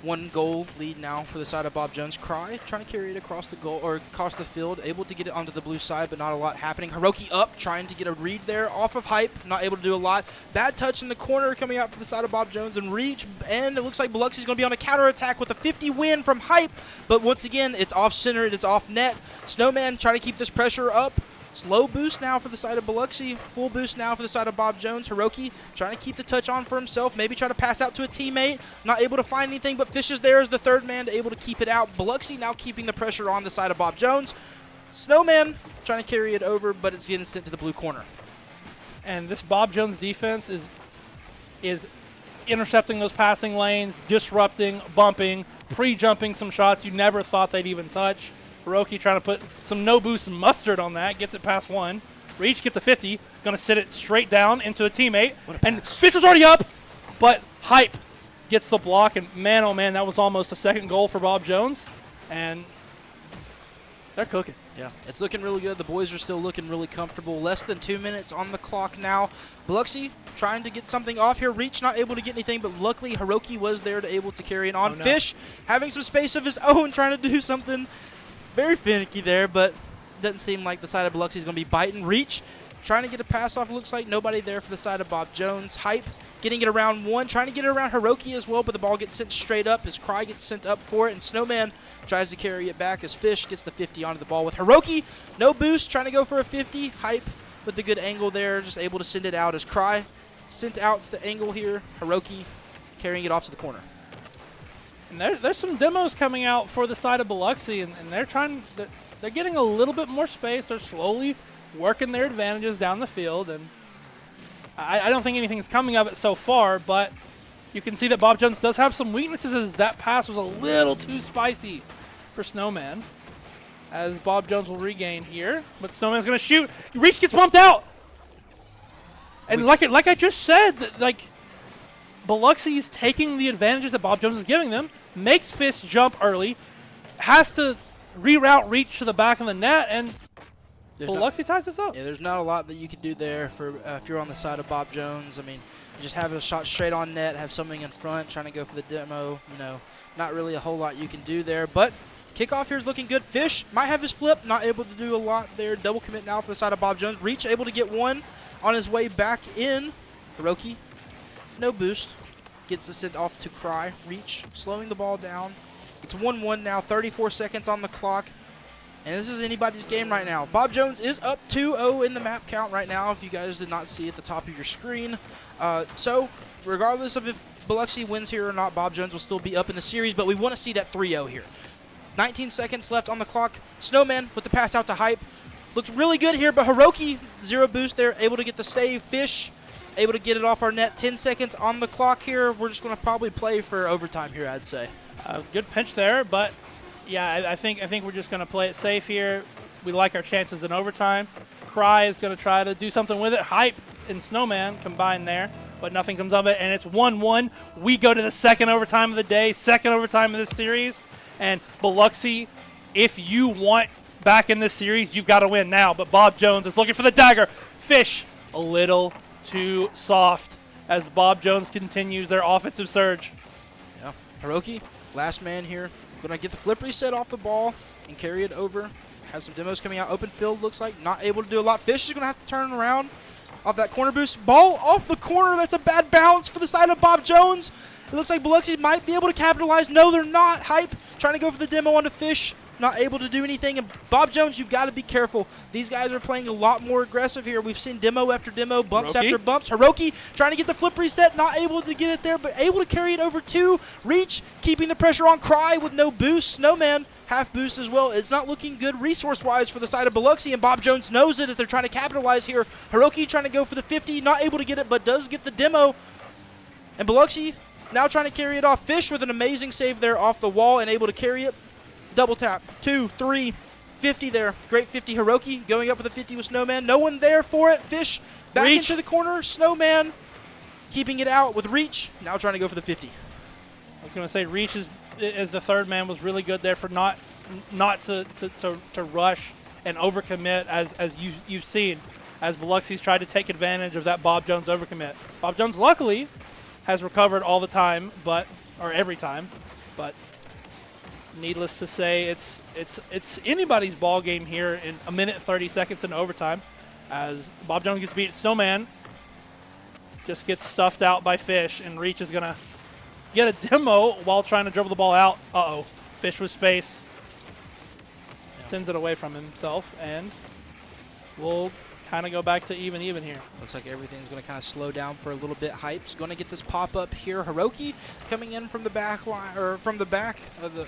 1 goal lead now for the side of Bob Jones. Cry trying to carry it across the goal or across the field, able to get it onto the blue side, but not a lot happening. Hiroki up, trying to get a read there off of Hype, not able to do a lot. Bad touch in the corner coming out for the side of Bob Jones and Reach, and it looks like Biloxi's going to be on a counterattack with a 50 win from Hype, but once again, it's off-centered, it's off-net. Snowman trying to keep this pressure up. Slow boost now for the side of Biloxi. Full boost now for the side of Bob Jones. Hiroki trying to keep the touch on for himself. Maybe try to pass out to a teammate. Not able to find anything, but Fish is there as the 3rd man able to keep it out. Biloxi now keeping the pressure on the side of Bob Jones. Snowman trying to carry it over, but it's getting sent to the blue corner. And this Bob Jones defense is intercepting those passing lanes, disrupting, bumping, pre-jumping some shots you never thought they'd even touch. Hiroki trying to put some no-boost mustard on that, gets it past 1. Reach gets a 50, going to sit it straight down into a teammate. And Fish was already up, but Hype gets the block. And man, oh man, that was almost a 2nd goal for Bob Jones. And they're cooking. Yeah, it's looking really good. The boys are still looking really comfortable. Less than 2 minutes on the clock now. Biloxi trying to get something off here. Reach not able to get anything, but luckily Hiroki was there to able to carry it on. Oh, no. Fish having some space of his own, trying to do something very finicky there, but doesn't seem like the side of Biloxi is going to be biting. Reach trying to get a pass off. Looks like nobody there for the side of Bob Jones. Hype getting it around 1, trying to get it around Hiroki as well, but the ball gets sent straight up as Cry gets sent up for it, and Snowman tries to carry it back as Fish gets the 50 onto the ball with Hiroki. No boost, trying to go for a 50. Hype with the good angle there, just able to send it out as Cry sent out to the angle here. Hiroki carrying it off to the corner. And there's some demos coming out for the side of Biloxi, and they're getting a little bit more space. They're slowly working their advantages down the field, and I don't think anything's coming of it so far, but You can see that Bob Jones does have some weaknesses, as that pass was a little too spicy for Snowman. As Bob Jones will regain here, but Snowman's going to shoot. Reach gets bumped out. And like I just said, like Biloxi's taking the advantages that Bob Jones is giving them, makes Fish jump early, has to reroute Reach to the back of the net, and Biloxi ties this up. Yeah, there's not a lot that you can do there for if you're on the side of Bob Jones. I mean, you just have a shot straight on net, have something in front, trying to go for the demo. You know, not really a whole lot you can do there. But kickoff here is looking good. Fish might have his flip, not able to do a lot there. Double commit now for the side of Bob Jones. Reach able to get one on his way back in. Hiroki, no boost. Gets the sent off to Cry. Reach slowing the ball down. It's 1-1 now, 34 seconds on the clock. And this is anybody's game right now. Bob Jones is up 2-0 in the map count right now, if you guys did not see at the top of your screen. So, regardless of if Biloxi wins here or not, Bob Jones will still be up in the series, but we want to see that 3-0 here. 19 seconds left on the clock. Snowman with the pass out to Hype. Looked really good here, but Hiroki, 0 boost there, able to get the save. Fish, able to get it off our net. 10 seconds on the clock here. We're just going to probably play for overtime here, I'd say. Good pinch there, but yeah, I think we're just going to play it safe here. We like our chances in overtime. Cry is going to try to do something with it. Hype and Snowman combined there, but nothing comes of it, and it's 1-1. We go to the second overtime of the day, second overtime of this series, and Biloxi, if you want back in this series, you've got to win now, but Bob Jones is looking for the dagger. Fish, a little too soft as Bob Jones continues their offensive surge. Yeah, Hiroki, last man here. Going to get the flip reset off the ball and carry it over. Has some demos coming out. Open field looks like. Not able to do a lot. Fish is going to have to turn around off that corner boost. Ball off the corner. That's a bad bounce for the side of Bob Jones. It looks like Biloxi might be able to capitalize. No, they're not. Hype trying to go for the demo onto Fish. Not able to do anything. And Bob Jones, you've got to be careful. These guys are playing a lot more aggressive here. We've seen demo after demo, bumps after bumps. Hiroki trying to get the flip reset, not able to get it there, but able to carry it over to Reach, keeping the pressure on Cry with no boost. Snowman, half boost as well. It's not looking good resource-wise for the side of Biloxi, and Bob Jones knows it as they're trying to capitalize here. Hiroki trying to go for the 50, not able to get it, but does get the demo. And Biloxi now trying to carry it off. Fish with an amazing save there off the wall and able to carry it. Double tap, 2, 3, 50 there. Great 50. Hiroki going up for the 50 with Snowman. No one there for it. Fish back into the corner. Snowman keeping it out with Reach. Now trying to go for the 50. I was going to say Reach as the third man was really good there for not to rush and overcommit as you've seen as Biloxi's tried to take advantage of that Bob Jones overcommit. Bob Jones luckily has recovered all the time, or every time, but needless to say, it's anybody's ball game here in a minute 30 seconds in overtime as Bob Jones gets beat. Snowman just gets stuffed out by Fish, and Reach is going to get a demo while trying to dribble the ball out. Uh-oh. Fish with space. Sends it away from himself, and we'll kind of go back to even here. Looks like everything's going to kind of slow down for a little bit. Hype's going to get this pop up here. Hiroki coming in from the back line, or from the back of the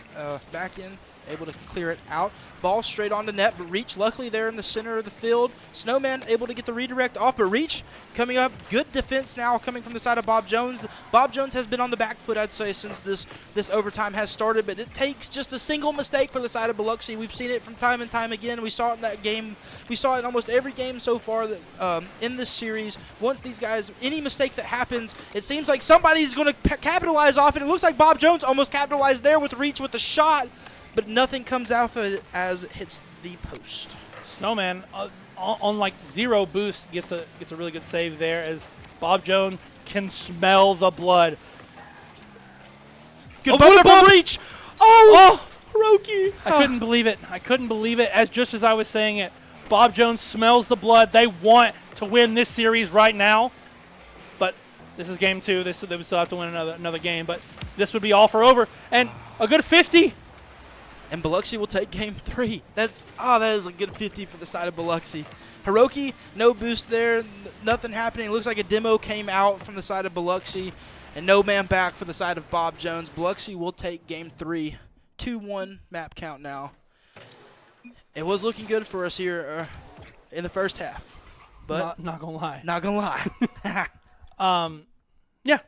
back end, able to clear it out. Ball straight on the net, but Reach luckily there in the center of the field. Snowman able to get the redirect off, but Reach coming up. Good defense now coming from the side of Bob Jones. Bob Jones has been on the back foot, I'd say, since this overtime has started, but it takes just a single mistake for the side of Biloxi. We've seen it from time and time again. We saw it in that game. We saw it in almost every game so far that, in this series. Once these guys, any mistake that happens, it seems like somebody's going to capitalize off it. It looks like Bob Jones almost capitalized there with Reach with the shot, but nothing comes out of it as it hits the post. Snowman on like 0 boost gets a really good save there as Bob Jones can smell the blood. Good bump from Reach. Oh, Hiroki. I couldn't believe it. I couldn't believe it. Just as I was saying it, Bob Jones smells the blood. They want to win this series right now, but this is game 2. They would still have to win another game, but this would be all for over. And a good 50. And Biloxi will take game 3. That is a good 50 for the side of Biloxi. Hiroki, no boost there, nothing happening. It looks like a demo came out from the side of Biloxi, and no man back for the side of Bob Jones. Biloxi will take game 3. 2-1 map count now. It was looking good for us here in the first half, but not gonna lie. Not gonna lie. Yeah,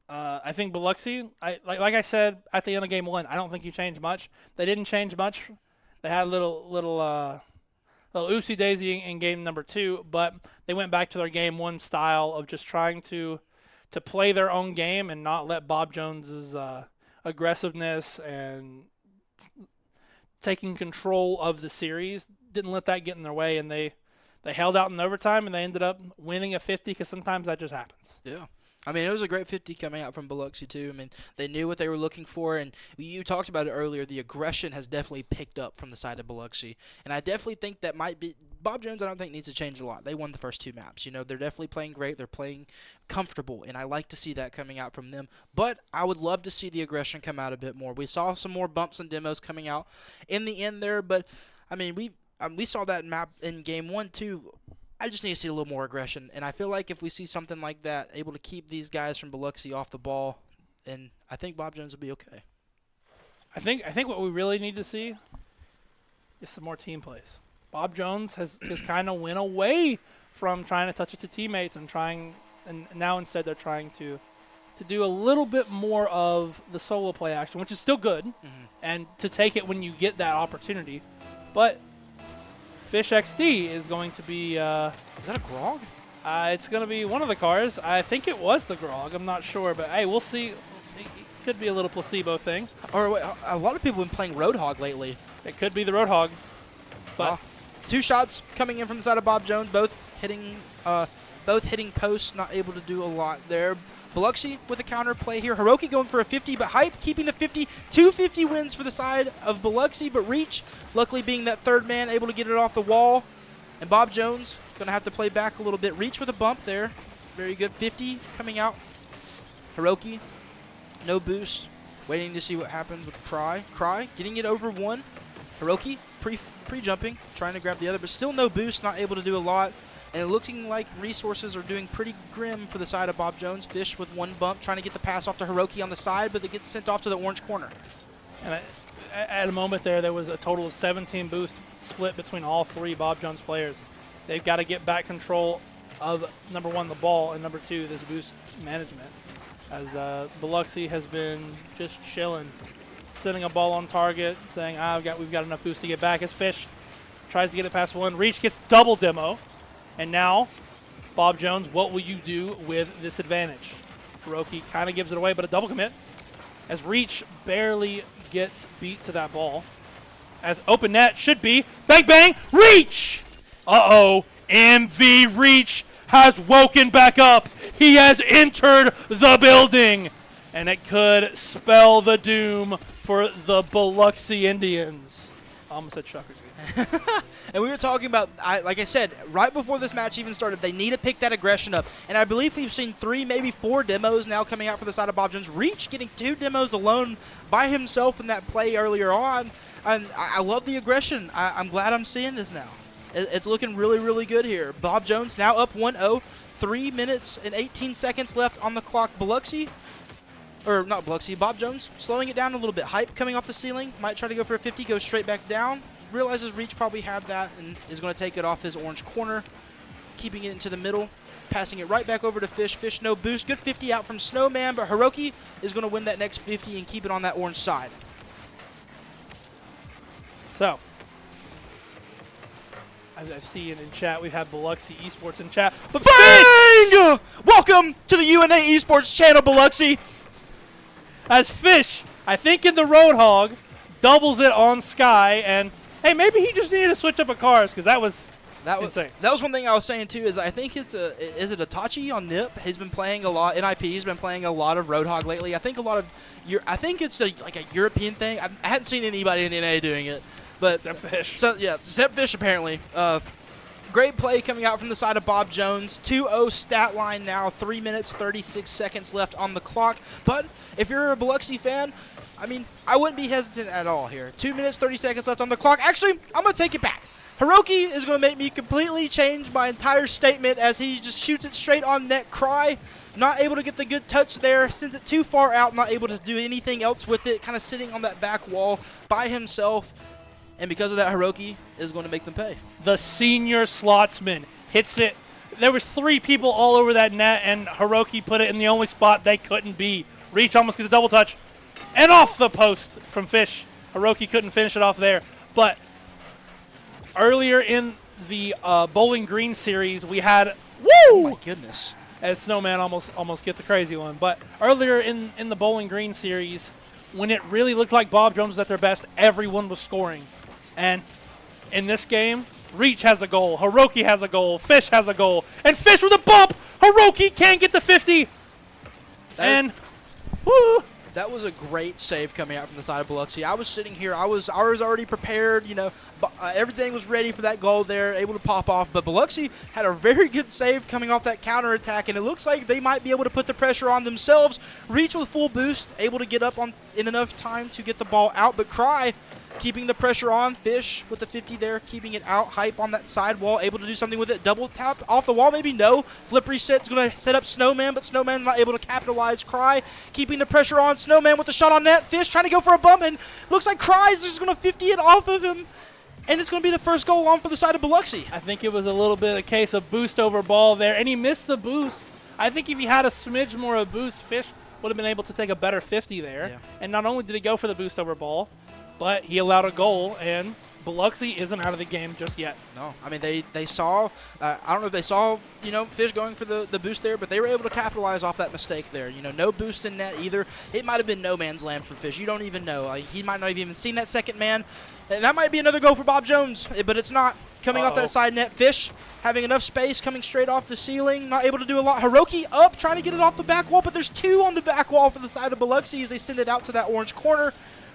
I think Biloxi, like I said at the end of game 1, I don't think you changed much. They didn't change much. They had a little oopsie daisy in game number 2, but they went back to their game 1 style of just trying to play their own game and not let Bob Jones's aggressiveness and taking control of the series, didn't let that get in their way, and they held out in overtime, and they ended up winning a 50 because sometimes that just happens. Yeah. I mean, it was a great 50 coming out from Biloxi, too. I mean, they knew what they were looking for, and you talked about it earlier. The aggression has definitely picked up from the side of Biloxi, and I definitely think that might be – Bob Jones, I don't think, needs to change a lot. They won the first 2 maps. You know, they're definitely playing great. They're playing comfortable, and I like to see that coming out from them. But I would love to see the aggression come out a bit more. We saw some more bumps and demos coming out in the end there, but, I mean, we saw that map in Game 1, too. I just need to see a little more aggression, and I feel like if we see something like that, able to keep these guys from Biloxi off the ball, and I think Bob Jones will be okay. I think what we really need to see is some more team plays. Bob Jones has kind of went away from trying to touch it to teammates and now instead they're trying to do a little bit more of the solo play action, which is still good, and to take it when you get that opportunity, but Fish XD is going to be. Is that a Grog? It's going to be one of the cars. I think it was the Grog. I'm not sure, but hey, we'll see. It could be a little placebo thing. Or wait, a lot of people have been playing Roadhog lately. It could be the Roadhog. But 2 shots coming in from the side of Bob Jones, both hitting posts. Not able to do a lot there. Biloxi with a counter play here. Hiroki going for a 50, but Hype keeping the 50. 250 wins for the side of Biloxi, but Reach, luckily being that third man, able to get it off the wall. And Bob Jones going to have to play back a little bit. Reach with a bump there. Very good. 50 coming out. Hiroki, no boost. Waiting to see what happens with Cry. Cry getting it over 1. Hiroki pre-jumping, trying to grab the other, but still no boost, not able to do a lot. And looking like resources are doing pretty grim for the side of Bob Jones. Fish with 1 bump, trying to get the pass off to Hiroki on the side, but it gets sent off to the orange corner. And at a moment there was a total of 17 boosts split between all 3 Bob Jones players. They've got to get back control of, number 1, the ball, and number 2, this boost management. As Biloxi has been just chilling, sitting a ball on target, saying, we've got enough boost to get back. As Fish tries to get it past 1. Reach gets double demo. And now, Bob Jones, what will you do with this advantage? Hiroki kind of gives it away, but a double commit. As Reach barely gets beat to that ball. As open net should be. Bang, bang, Reach! Uh-oh, MV Reach has woken back up. He has entered the building. And it could spell the doom for the Biloxi Indians. I almost said Shuckers again. And we were talking about, like I said, right before this match even started, they need to pick that aggression up. And I believe we've seen 3, maybe 4 demos now coming out for the side of Bob Jones. Reach getting 2 demos alone by himself in that play earlier on. And I love the aggression. I'm glad I'm seeing this now. It's looking really, really good here. Bob Jones now up 1-0. 3 minutes and 18 seconds left on the clock. Biloxi, or not Biloxi, Bob Jones slowing it down a little bit. Hype coming off the ceiling. Might try to go for a 50, goes straight back down. Realizes Reach probably had that and is going to take it off his orange corner, keeping it into the middle, passing it right back over to Fish. Fish no boost. Good 50 out from Snowman, but Hiroki is going to win that next 50 and keep it on that orange side. So, I've seen in chat, we've had Biloxi Esports in chat. But Bang! Welcome to the UNA Esports channel, Biloxi. As Fish, I think in the Roadhog, doubles it on Sky, and hey, maybe he just needed to switch up a cars because that was insane. That was one thing I was saying too. Is I think is it Itachi on Nip? He's been playing a lot. NIP's been playing a lot of Roadhog lately. I think a lot of I think it's like a European thing. I hadn't seen anybody in NA doing it, but except Fish. So yeah, except Fish apparently. Great play coming out from the side of Bob Jones. 2-0 stat line now. 3 minutes 36 seconds left on the clock. But if you're a Biloxi fan, I mean, I wouldn't be hesitant at all here. 2 minutes, 30 seconds left on the clock. Actually, I'm going to take it back. Hiroki is going to make me completely change my entire statement as he just shoots it straight on net. Cry, not able to get the good touch there. Sends it too far out, not able to do anything else with it. Kind of sitting on that back wall by himself. And because of that, Hiroki is going to make them pay. The senior slotsman hits it There was 3 people all over that net, and Hiroki put it in the only spot they couldn't be. Reach almost gets a double touch. And off the post from Fish. Hiroki couldn't finish it off there. But earlier in the Bowling Green series, we had... Woo! Oh, my goodness. As Snowman almost gets a crazy one. But earlier in the Bowling Green series, when it really looked like Bob Jones was at their best, everyone was scoring. And in this game, Reach has a goal, Hiroki has a goal, Fish has a goal, and Fish with a bump! Hiroki can't get to 50! And, woo! That was a great save coming out from the side of Biloxi. I was sitting here. I was already prepared. You know, everything was ready for that goal there, able to pop off. But Biloxi had a very good save coming off that counterattack, and it looks like they might be able to put the pressure on themselves. Reach with full boost, able to get up in enough time to get the ball out. But Cry keeping the pressure on. Fish with the 50 there, keeping it out. Hype on that side wall, able to do something with it. Double tap off the wall, maybe no. Flip reset's going to set up Snowman, but Snowman's not able to capitalize. Cry keeping the pressure on. Snowman with the shot on net. Fish trying to go for a bump, and looks like Cry's just going to 50 it off of him. And it's going to be the first goal on for the side of Biloxi. I think it was a little bit a case of boost over ball there, and he missed the boost. I think if he had a smidge more of boost, Fish would have been able to take a better 50 there. Yeah. And not only did he go for the boost over ball, but he allowed a goal, and Biloxi isn't out of the game just yet. No, I mean, they saw, I don't know if they saw, you know, Fish going for the boost there, but they were able to capitalize off that mistake there. You know, no boost in net either. It might have been no man's land for Fish. You don't even know. He might not have even seen that second man. And that might be another goal for Bob Jones, but it's not. Coming off that side net, Fish having enough space, coming straight off the ceiling, not able to do a lot. Hiroki up, trying to get it off the back wall, but there's 2 on the back wall for the side of Biloxi as they send it out to that orange corner.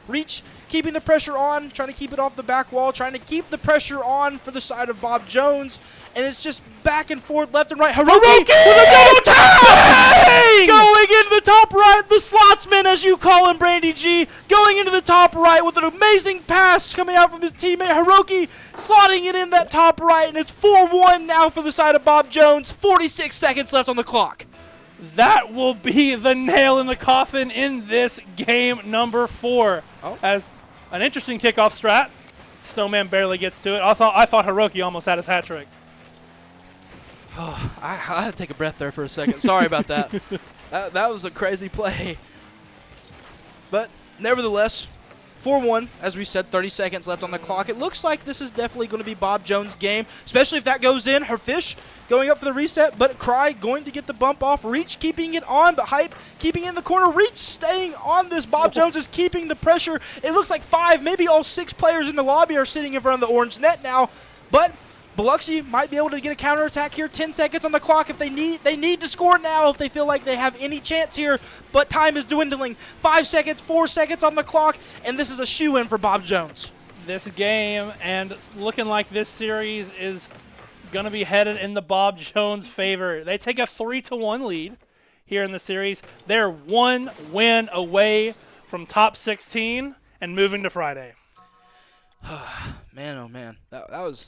Reach keeping the pressure on, trying to keep it off the back wall, trying to keep the pressure on for the side of Bob Jones. And it's just back and forth, left and right. Hiroki with a double tap! Going into the top right, the slotsman, as you call him, Brandy G, going into the top right with an amazing pass coming out from his teammate. Hiroki slotting it in that top right, and it's 4-1 now for the side of Bob Jones. 46 seconds left on the clock. That will be the nail in the coffin in this game number 4. As an interesting kickoff strat. Snowman barely gets to it. I thought Hiroki almost had his hat trick. Oh, I had to take a breath there for a second. Sorry about that. That was a crazy play. But nevertheless, 4-1, as we said, 30 seconds left on the clock. It looks like this is definitely going to be Bob Jones' game, especially if that goes in. Her Fish going up for the reset, but Cry going to get the bump off. Reach keeping it on, but Hype keeping it in the corner. Reach staying on this. Bob Jones is keeping the pressure. It looks like 5, maybe all 6 players in the lobby are sitting in front of the orange net now, but Biloxi might be able to get a counterattack here. 10 seconds on the clock. If they need to score now if they feel like they have any chance here, but time is dwindling. 5 seconds, 4 seconds on the clock, and this is a shoe-in for Bob Jones. This game, and looking like this series is going to be headed in the Bob Jones favor. They take a 3-1 lead here in the series. They're 1 win away from top 16 and moving to Friday. Man, oh man, that was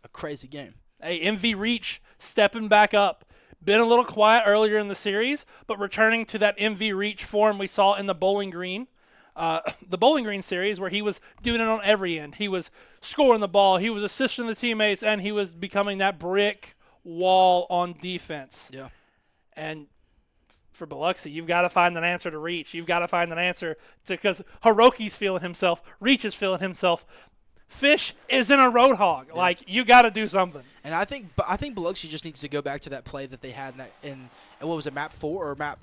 a crazy game. Hey, MV Reach stepping back up. Been a little quiet earlier in the series, but returning to that MV Reach form we saw in the Bowling Green. The Bowling Green series where he was doing it on every end. He was scoring the ball, he was assisting the teammates, and he was becoming that brick wall on defense. Yeah. And for Biloxi, you've got to find an answer to Reach. You've got to find an answer to, because Hiroki's feeling himself, Reach is feeling himself. Fish isn't a roadhog. Yeah. Like, you got to do something. And I think Biloxi just needs to go back to that play that they had in what was it, map 4 or map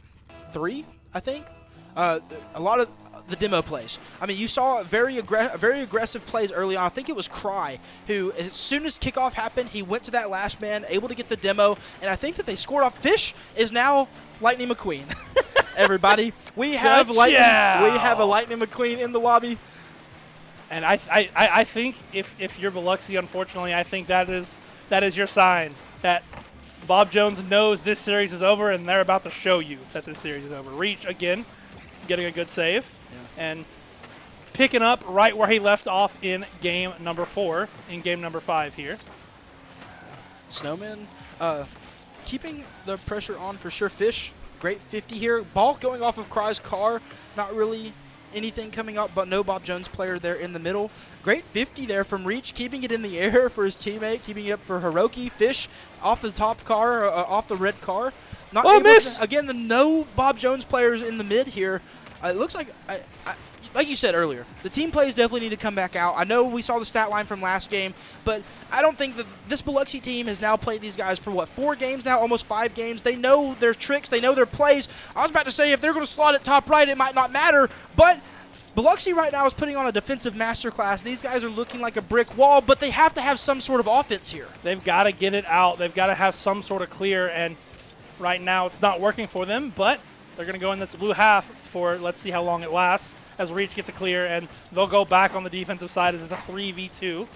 3, I think? A lot of the demo plays. I mean, you saw very aggressive plays early on. I think it was Cry who, as soon as kickoff happened, he went to that last man, able to get the demo, and I think that they scored off. Fish is now Lightning McQueen. Everybody, we have a Lightning McQueen in the lobby. And I think if you're Biloxi, unfortunately, I think that is your sign that Bob Jones knows this series is over, and they're about to show you that this series is over. Reach, again, getting a good save, and picking up right where he left off in game number 4, in game number 5 here. Snowman keeping the pressure on for sure. Fish, great 50 here. Ball going off of Cry's car, not really anything coming up, but no Bob Jones player there in the middle. Great 50 there from Reach, keeping it in the air for his teammate, keeping it up for Hiroki. Fish off the top car, off the red car. Not able miss! to, again, the no Bob Jones players in the mid here. It looks like, like you said earlier, the team plays definitely need to come back out. I know we saw the stat line from last game, but I don't think that this Biloxi team has now played these guys for, 4 games now, almost 5 games. They know their tricks. They know their plays. I was about to say if they're going to slot it top right, it might not matter, but Biloxi right now is putting on a defensive masterclass. These guys are looking like a brick wall, but they have to have some sort of offense here. They've got to get it out. They've got to have some sort of clear, and right now it's not working for them, but they're going to go in this blue half for, let's see how long it lasts, as Reach gets a clear, and they'll go back on the defensive side as it's a 3v2.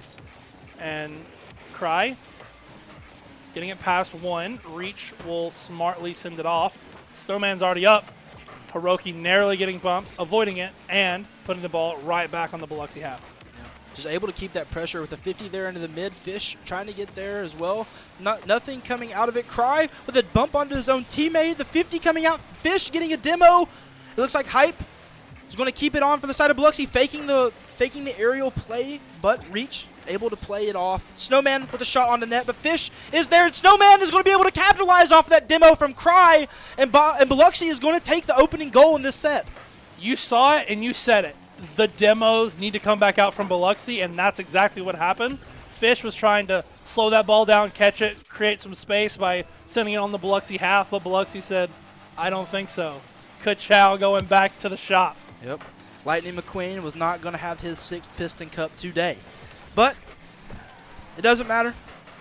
And Cry getting it past 1. Reach will smartly send it off. Snowman's already up. Hiroki narrowly getting bumped, avoiding it, and putting the ball right back on the Biloxi half. Just able to keep that pressure with a 50 there into the mid. Fish trying to get there as well. Nothing coming out of it. Cry with a bump onto his own teammate. The 50 coming out. Fish getting a demo. It looks like Hype is going to keep it on for the side of Biloxi, faking the aerial play, but Reach able to play it off. Snowman with a shot on the net, but Fish is there, and Snowman is going to be able to capitalize off that demo from Cry, and Biloxi is going to take the opening goal in this set. You saw it and you said it. The demos need to come back out from Biloxi, and that's exactly what happened. Fish was trying to slow that ball down, catch it, create some space by sending it on the Biloxi half, but Biloxi said, I don't think so. Ka-chow going back to the shop. Yep. Lightning McQueen was not going to have his 6th Piston Cup today. But it doesn't matter.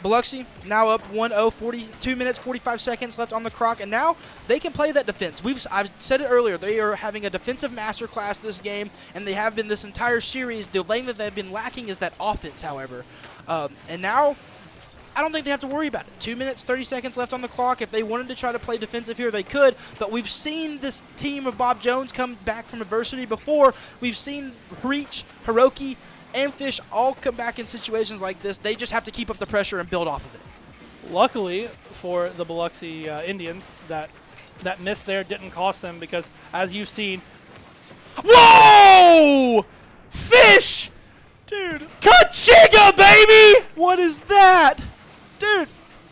Biloxi now up 1-0, 42 minutes, 45 seconds left on the clock, and now they can play that defense. I've said it earlier, they are having a defensive masterclass this game, and they have been this entire series. The lane that they've been lacking is that offense, however. And now I don't think they have to worry about it. 2 minutes, 30 seconds left on the clock. If they wanted to try to play defensive here, they could, but we've seen this team of Bob Jones come back from adversity before. We've seen Reach, Hiroki, and Fish all come back in situations like this. They just have to keep up the pressure and build off of it. Luckily for the Biloxi Indians, that miss there didn't cost them because, as you've seen, whoa! Fish! Dude. Kachiga, baby! What is that? Dude.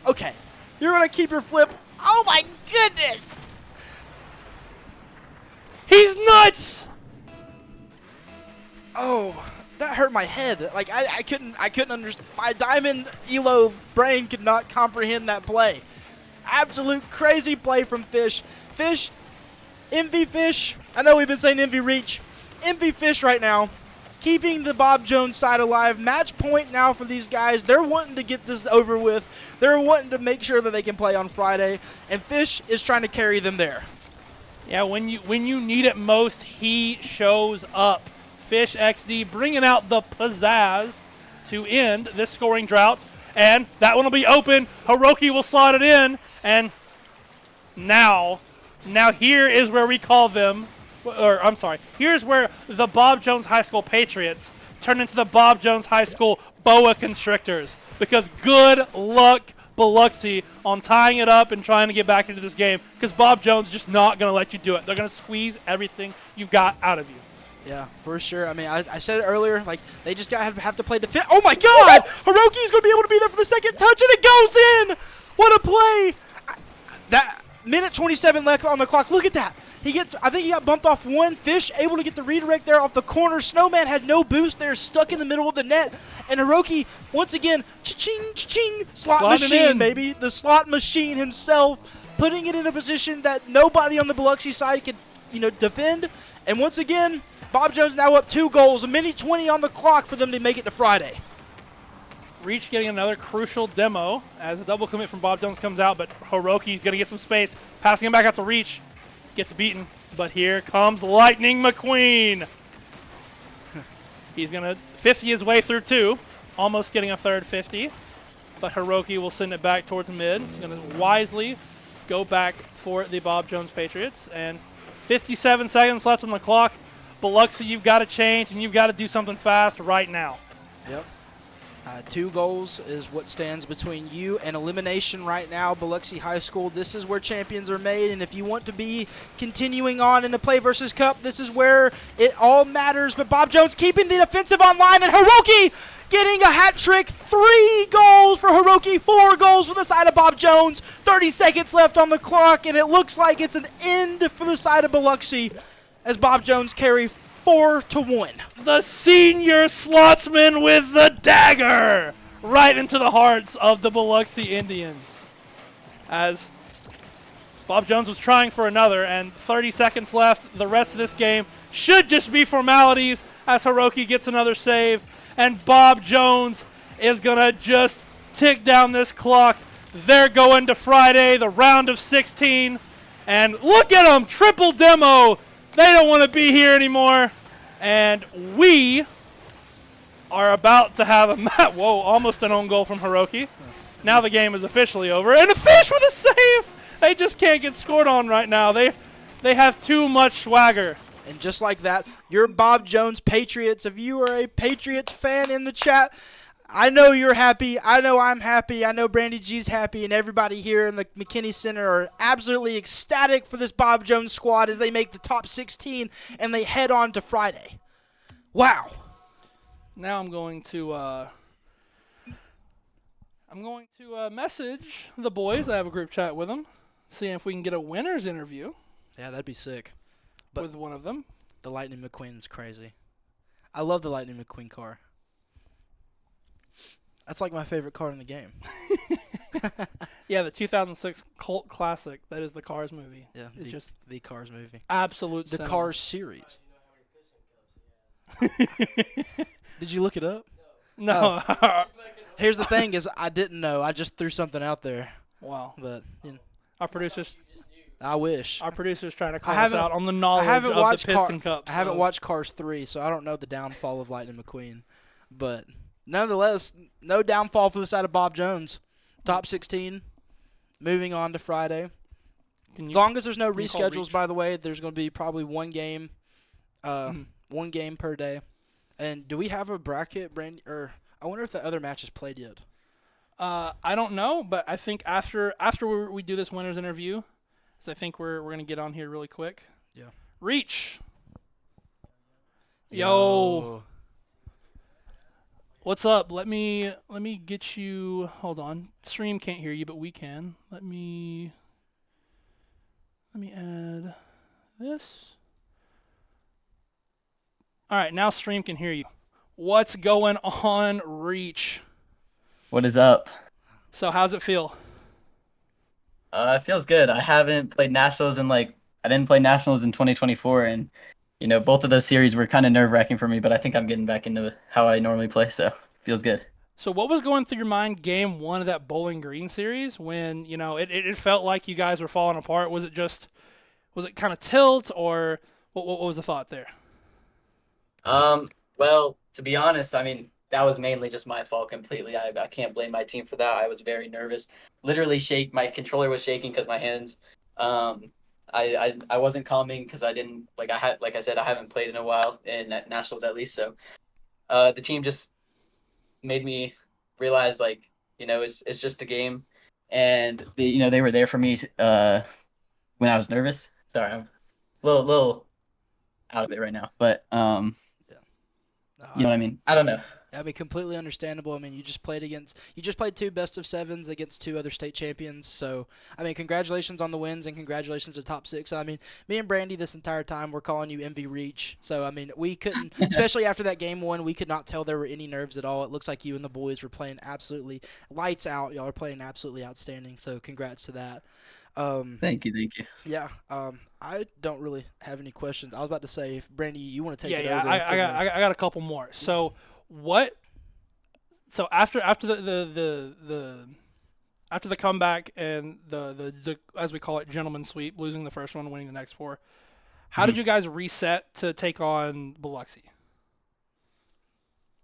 Okay. You're going to keep your flip. Oh, my goodness. He's nuts! Oh, that hurt my head. Like I couldn't understand. My diamond Elo brain could not comprehend that play. Absolute crazy play from Fish. Fish, MV Fish. I know we've been saying MV Reach. MV Fish right now, keeping the Bob Jones side alive. Match point now for these guys. They're wanting to get this over with. They're wanting to make sure that they can play on Friday, and Fish is trying to carry them there. Yeah, when you need it most, he shows up. Fish XD bringing out the pizzazz to end this scoring drought. And that one will be open. Hiroki will slot it in. And now here is where we call them, or I'm sorry, here's where the Bob Jones High School Patriots turn into the Bob Jones High School Boa Constrictors. Because good luck, Biloxi, on tying it up and trying to get back into this game. Because Bob Jones is just not going to let you do it. They're going to squeeze everything you've got out of you. Yeah, for sure. I mean, I said it earlier, like, they just have to play defense. Oh, my God! Hiroki's going to be able to be there for the second touch, and it goes in! What a play! That minute 27 left on the clock. Look at that. I think he got bumped off one. Fish able to get the redirect there off the corner. Snowman had no boost there, stuck in the middle of the net. And Hiroki, once again, cha-ching, cha-ching, slot machine, baby. The slot machine himself, putting it in a position that nobody on the Biloxi side could, defend. And once again, Bob Jones now up 2 goals, a minute 20 on the clock for them to make it to Friday. Reach getting another crucial demo as a double commit from Bob Jones comes out, but Hiroki's going to get some space. Passing him back out to Reach. Gets beaten, but here comes Lightning McQueen. He's going to 50 his way through 2, almost getting a third 50, but Hiroki will send it back towards mid. Going to wisely go back for the Bob Jones Patriots, and 57 seconds left on the clock. Biloxi, you've got to change, and you've got to do something fast right now. Yep. 2 goals is what stands between you and elimination right now, Biloxi High School. This is where champions are made, and if you want to be continuing on in the Play vs. Cup, this is where it all matters. But Bob Jones keeping the defensive online, and Hiroki getting a hat trick. 3 goals for Hiroki, 4 goals for the side of Bob Jones. 30 seconds left on the clock, and it looks like it's an end for the side of Biloxi as Bob Jones carry 4-1. The senior slotsman with the dagger right into the hearts of the Biloxi Indians. As Bob Jones was trying for another, and 30 seconds left. The rest of this game should just be formalities as Hiroki gets another save, and Bob Jones is going to just tick down this clock. They're going to Friday, the round of 16, and look at them, triple demo. They don't want to be here anymore, and we are about to have a match. Whoa, almost an own goal from Hiroki. Now the game is officially over, and a fish with a save. They just can't get scored on right now. They have too much swagger. And just like that, you're Bob Jones Patriots. If you are a Patriots fan in the chat, I know you're happy. I know I'm happy. I know Brandy G's happy, and everybody here in the McKinney Center are absolutely ecstatic for this Bob Jones squad as they make the top 16 and they head on to Friday. Wow. Now I'm going to message the boys. I have a group chat with them, seeing if we can get a winner's interview. Yeah, that'd be sick. With one of them. The Lightning McQueen's crazy. I love the Lightning McQueen car. That's like my favorite car in the game. Yeah, the 2006 cult classic. That is the Cars movie. Yeah, it's just the Cars movie. Absolute The cinema. Cars series. Did you look it up? No. Oh. Here's the thing: is I didn't know. I just threw something out there. Wow. But you know, Our producers. I wish. Our producer's trying to call us out on the knowledge of the Piston Cup. I haven't watched Cars 3, so I don't know the downfall of Lightning McQueen. But nonetheless, no downfall for the side of Bob Jones. Top 16, moving on to Friday. As long as there's no reschedules, by the way, there's going to be probably one game per day. And do we have a bracket, Brandy? Or I wonder if the other match is played yet. I don't know, but I think after we do this winner's interview, so I think we're gonna get on here really quick. Yeah. Reach. Yo. What's up? Let me get you. Hold on. Stream can't hear you, but we can. Let me add this. All right, now Stream can hear you. What's going on, Reach? What is up? So how's it feel? It feels good. I haven't played nationals I didn't play nationals in 2024, and both of those series were kind of nerve-wracking for me. But I think I'm getting back into how I normally play, so feels good. So what was going through your mind game 1 of that Bowling Green series when it felt like you guys were falling apart? Was it kind of tilt, or what was the thought there? Well, to be honest, I mean, that was mainly just my fault completely. I can't blame my team for that. I was very nervous. Literally my controller was shaking because my hands. I wasn't calming because I didn't like I said I haven't played in a while in nationals at least. So, the team just made me realize it's just a game, and they were there for me when I was nervous. Sorry, I'm a little out of it right now, but you know what I mean? I don't know. I mean, completely understandable. I mean, you just played 2 best of 7s against 2 other state champions. So, I mean, congratulations on the wins and congratulations to top 6. I mean, me and Brandy this entire time we're calling you MV Reach. So, I mean, we couldn't, especially after that game 1, we could not tell there were any nerves at all. It looks like you and the boys were playing absolutely lights out. Y'all are playing absolutely outstanding. So, congrats to that. Thank you. Yeah. I don't really have any questions. I was about to say, if Brandy, you want to take it over. Yeah, I got a couple more. So. So after the comeback and the as we call it gentleman sweep, losing the first one, winning the next 4, how did you guys reset to take on Biloxi?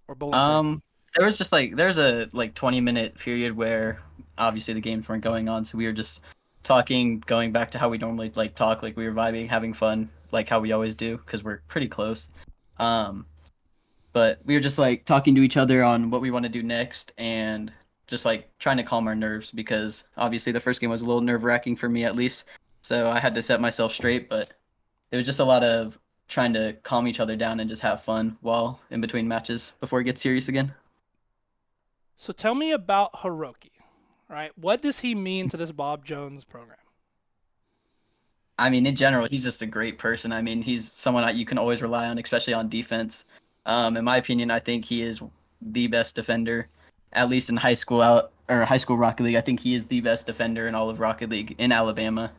Or Bowling? There was just there's a 20-minute period where obviously the games weren't going on, so we were just talking, going back to how we normally talk, we were vibing, having fun, like how we always do, because we're pretty close. but we were just like talking to each other on what we want to do next and just like trying to calm our nerves because obviously the first game was a little nerve-wracking for me at least. So I had to set myself straight, but it was just a lot of trying to calm each other down and just have fun while in between matches before it gets serious again. So tell me about Hiroki, right? What does he mean to this Bob Jones program? I mean, in general, he's just a great person. I mean, he's someone that you can always rely on, especially on defense. In my opinion, I think he is the best defender, at least in high school high school Rocket League. I think he is the best defender in all of Rocket League in Alabama.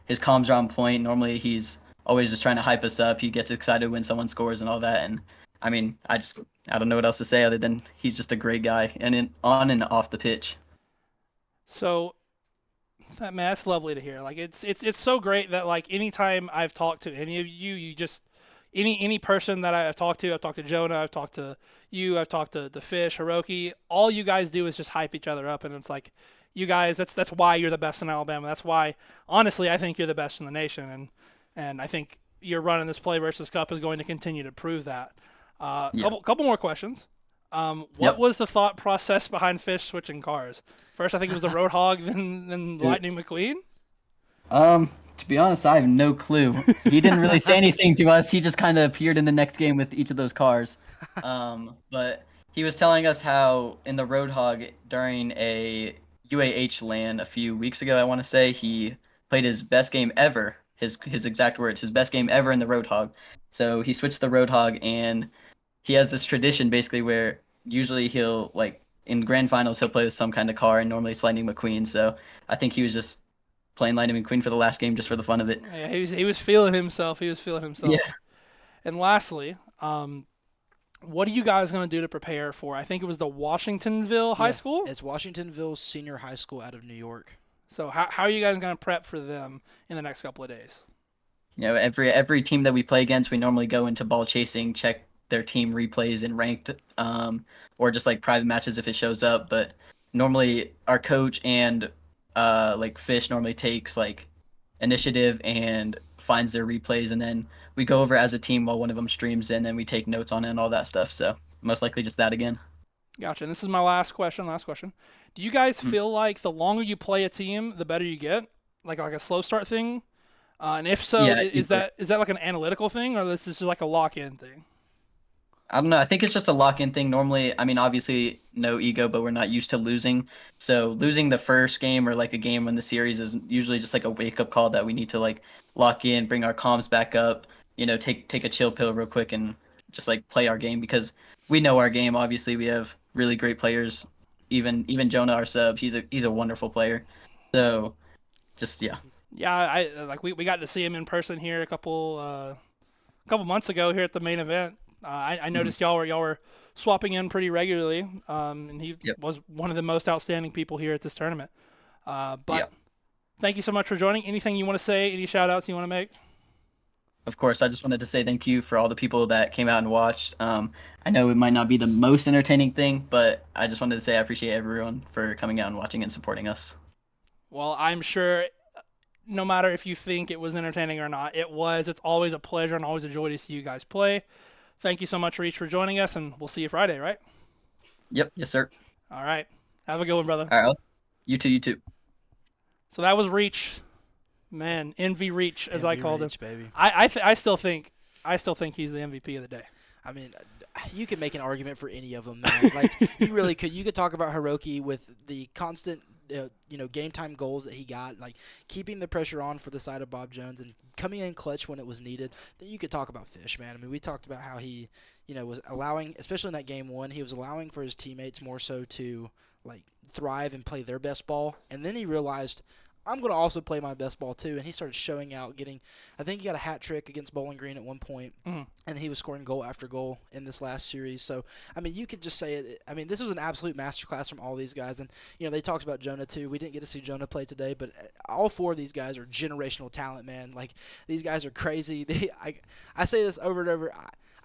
His comms are on point. Normally, he's always just trying to hype us up. He gets excited when someone scores and all that. And I mean, I don't know what else to say other than he's just a great guy, and on and off the pitch. So, man, that's lovely to hear. Like it's so great that like anytime I've talked to any of you, you just any person that I've talked to Jonah, I've talked to you, I've talked to the Fish, Hiroki. All you guys do is just hype each other up, and it's like you guys. That's why you're the best in Alabama. That's why, honestly, I think you're the best in the nation, and I think your run in this Play versus Cup is going to continue to prove that. Couple more questions. What was the thought process behind Fish switching cars? First, I think it was the Roadhog, then Lightning McQueen. To be honest, I have no clue. He didn't really say anything to us. He just kind of appeared in the next game with each of those cars. But he was telling us how in the Roadhog during a UAH LAN a few weeks ago, I want to say, he played his best game ever. His exact words, his best game ever in the Roadhog. So he switched to the Roadhog, and he has this tradition basically where usually he'll like in grand finals he'll play with some kind of car, and normally it's Lightning McQueen. So I think he was just playing Lightning McQueen for the last game just for the fun of it. Yeah, he was feeling himself. Yeah. And lastly, what are you guys going to do to prepare for? I think it was the Washingtonville High School. It's Washingtonville Senior High School out of New York. So how are you guys going to prep for them in the next couple of days? You know, every team that we play against, we normally go into ball chasing, check their team replays and ranked, or just like private matches if it shows up. But normally our coach and like Fish normally takes like initiative and finds their replays, and then we go over as a team while one of them streams in, and we take notes on it and all that stuff. So most likely just that again. Gotcha. And this is my last question. Do you guys feel like the longer you play a team, the better you get? Like a slow start thing? And if so, is that like an analytical thing, or this is just like a lock-in thing? I don't know. I think it's just a lock-in thing. Normally, I mean, obviously, no ego, but we're not used to losing. So losing the first game or like a game in the series is usually just like a wake-up call that we need to like lock in, bring our comms back up, you know, take a chill pill real quick and just like play our game because we know our game. Obviously, we have really great players. Even Jonah, our sub, he's a wonderful player. So, just yeah. Yeah, I we got to see him in person here a couple months ago here at the main event. I noticed y'all were swapping in pretty regularly, and he was one of the most outstanding people here at this tournament. But thank you so much for joining. Anything you want to say? Any shout-outs you want to make? Of course, I just wanted to say thank you for all the people that came out and watched. I know it might not be the most entertaining thing, but I just wanted to say I appreciate everyone for coming out and watching and supporting us. Well, I'm sure no matter if you think it was entertaining or not, it was. It's always a pleasure and always a joy to see you guys play. Thank you so much, Reach, for joining us, and we'll see you Friday, right? Yep. Yes, sir. All right. Have a good one, brother. All right. You too. So that was Reach. Man, Envy Reach, as I called him. Baby. I still think he's the MVP of the day. I mean, you could make an argument for any of them, man. Like, you really could. You could talk about Hiroki with the constant, game time goals that he got, like keeping the pressure on for the side of Bob Jones and coming in clutch when it was needed. Then you could talk about Fish, man. I mean, we talked about how he, was allowing, especially in that game one, he was allowing for his teammates more so to like thrive and play their best ball. And then he realized, I'm going to also play my best ball too. And he started showing out, I think he got a hat trick against Bowling Green at one point, and he was scoring goal after goal in this last series. So, I mean, you could just say it. I mean, this was an absolute masterclass from all these guys. And, they talked about Jonah too. We didn't get to see Jonah play today, but all four of these guys are generational talent, man. Like, these guys are crazy. I say this over and over.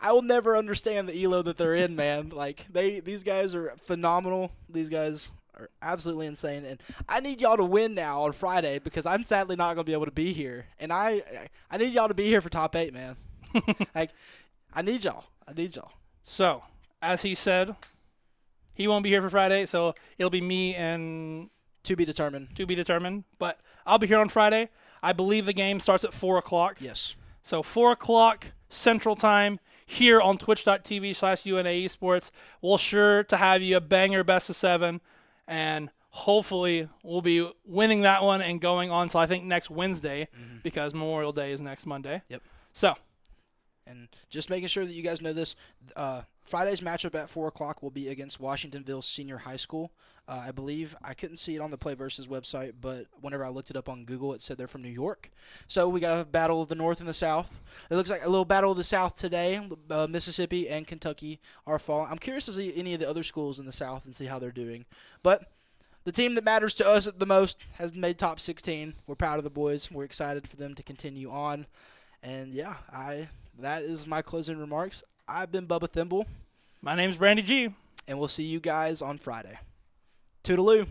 I will never understand the elo that they're in, man. Like, these guys are phenomenal. These guys are absolutely insane, and I need y'all to win now on Friday because I'm sadly not going to be able to be here, and I need y'all to be here for top 8, man. Like, I need y'all. So, as he said, he won't be here for Friday, so it'll be me and To be determined. to be determined. But I'll be here on Friday. I believe the game starts at 4 o'clock. Yes. So 4 o'clock Central Time here on twitch.tv/UNA Esports. We'll sure to have you a banger best of 7, and hopefully we'll be winning that one and going on till I think next Wednesday because Memorial Day is next Monday. Yep. So, And just making sure that you guys know this, Friday's matchup at 4 o'clock will be against Washingtonville Senior High School. I believe I couldn't see it on the PLAYVS website, but whenever I looked it up on Google, it said they're from New York. So we got a battle of the North and the South. It looks like a little battle of the South today. Mississippi and Kentucky are falling. I'm curious to see any of the other schools in the South and see how they're doing. But the team that matters to us the most has made top 16. We're proud of the boys. We're excited for them to continue on. And, yeah, that is my closing remarks. I've been Bubba Thimble, my name's Brandy G. and we'll see you guys on Friday. Toodaloo.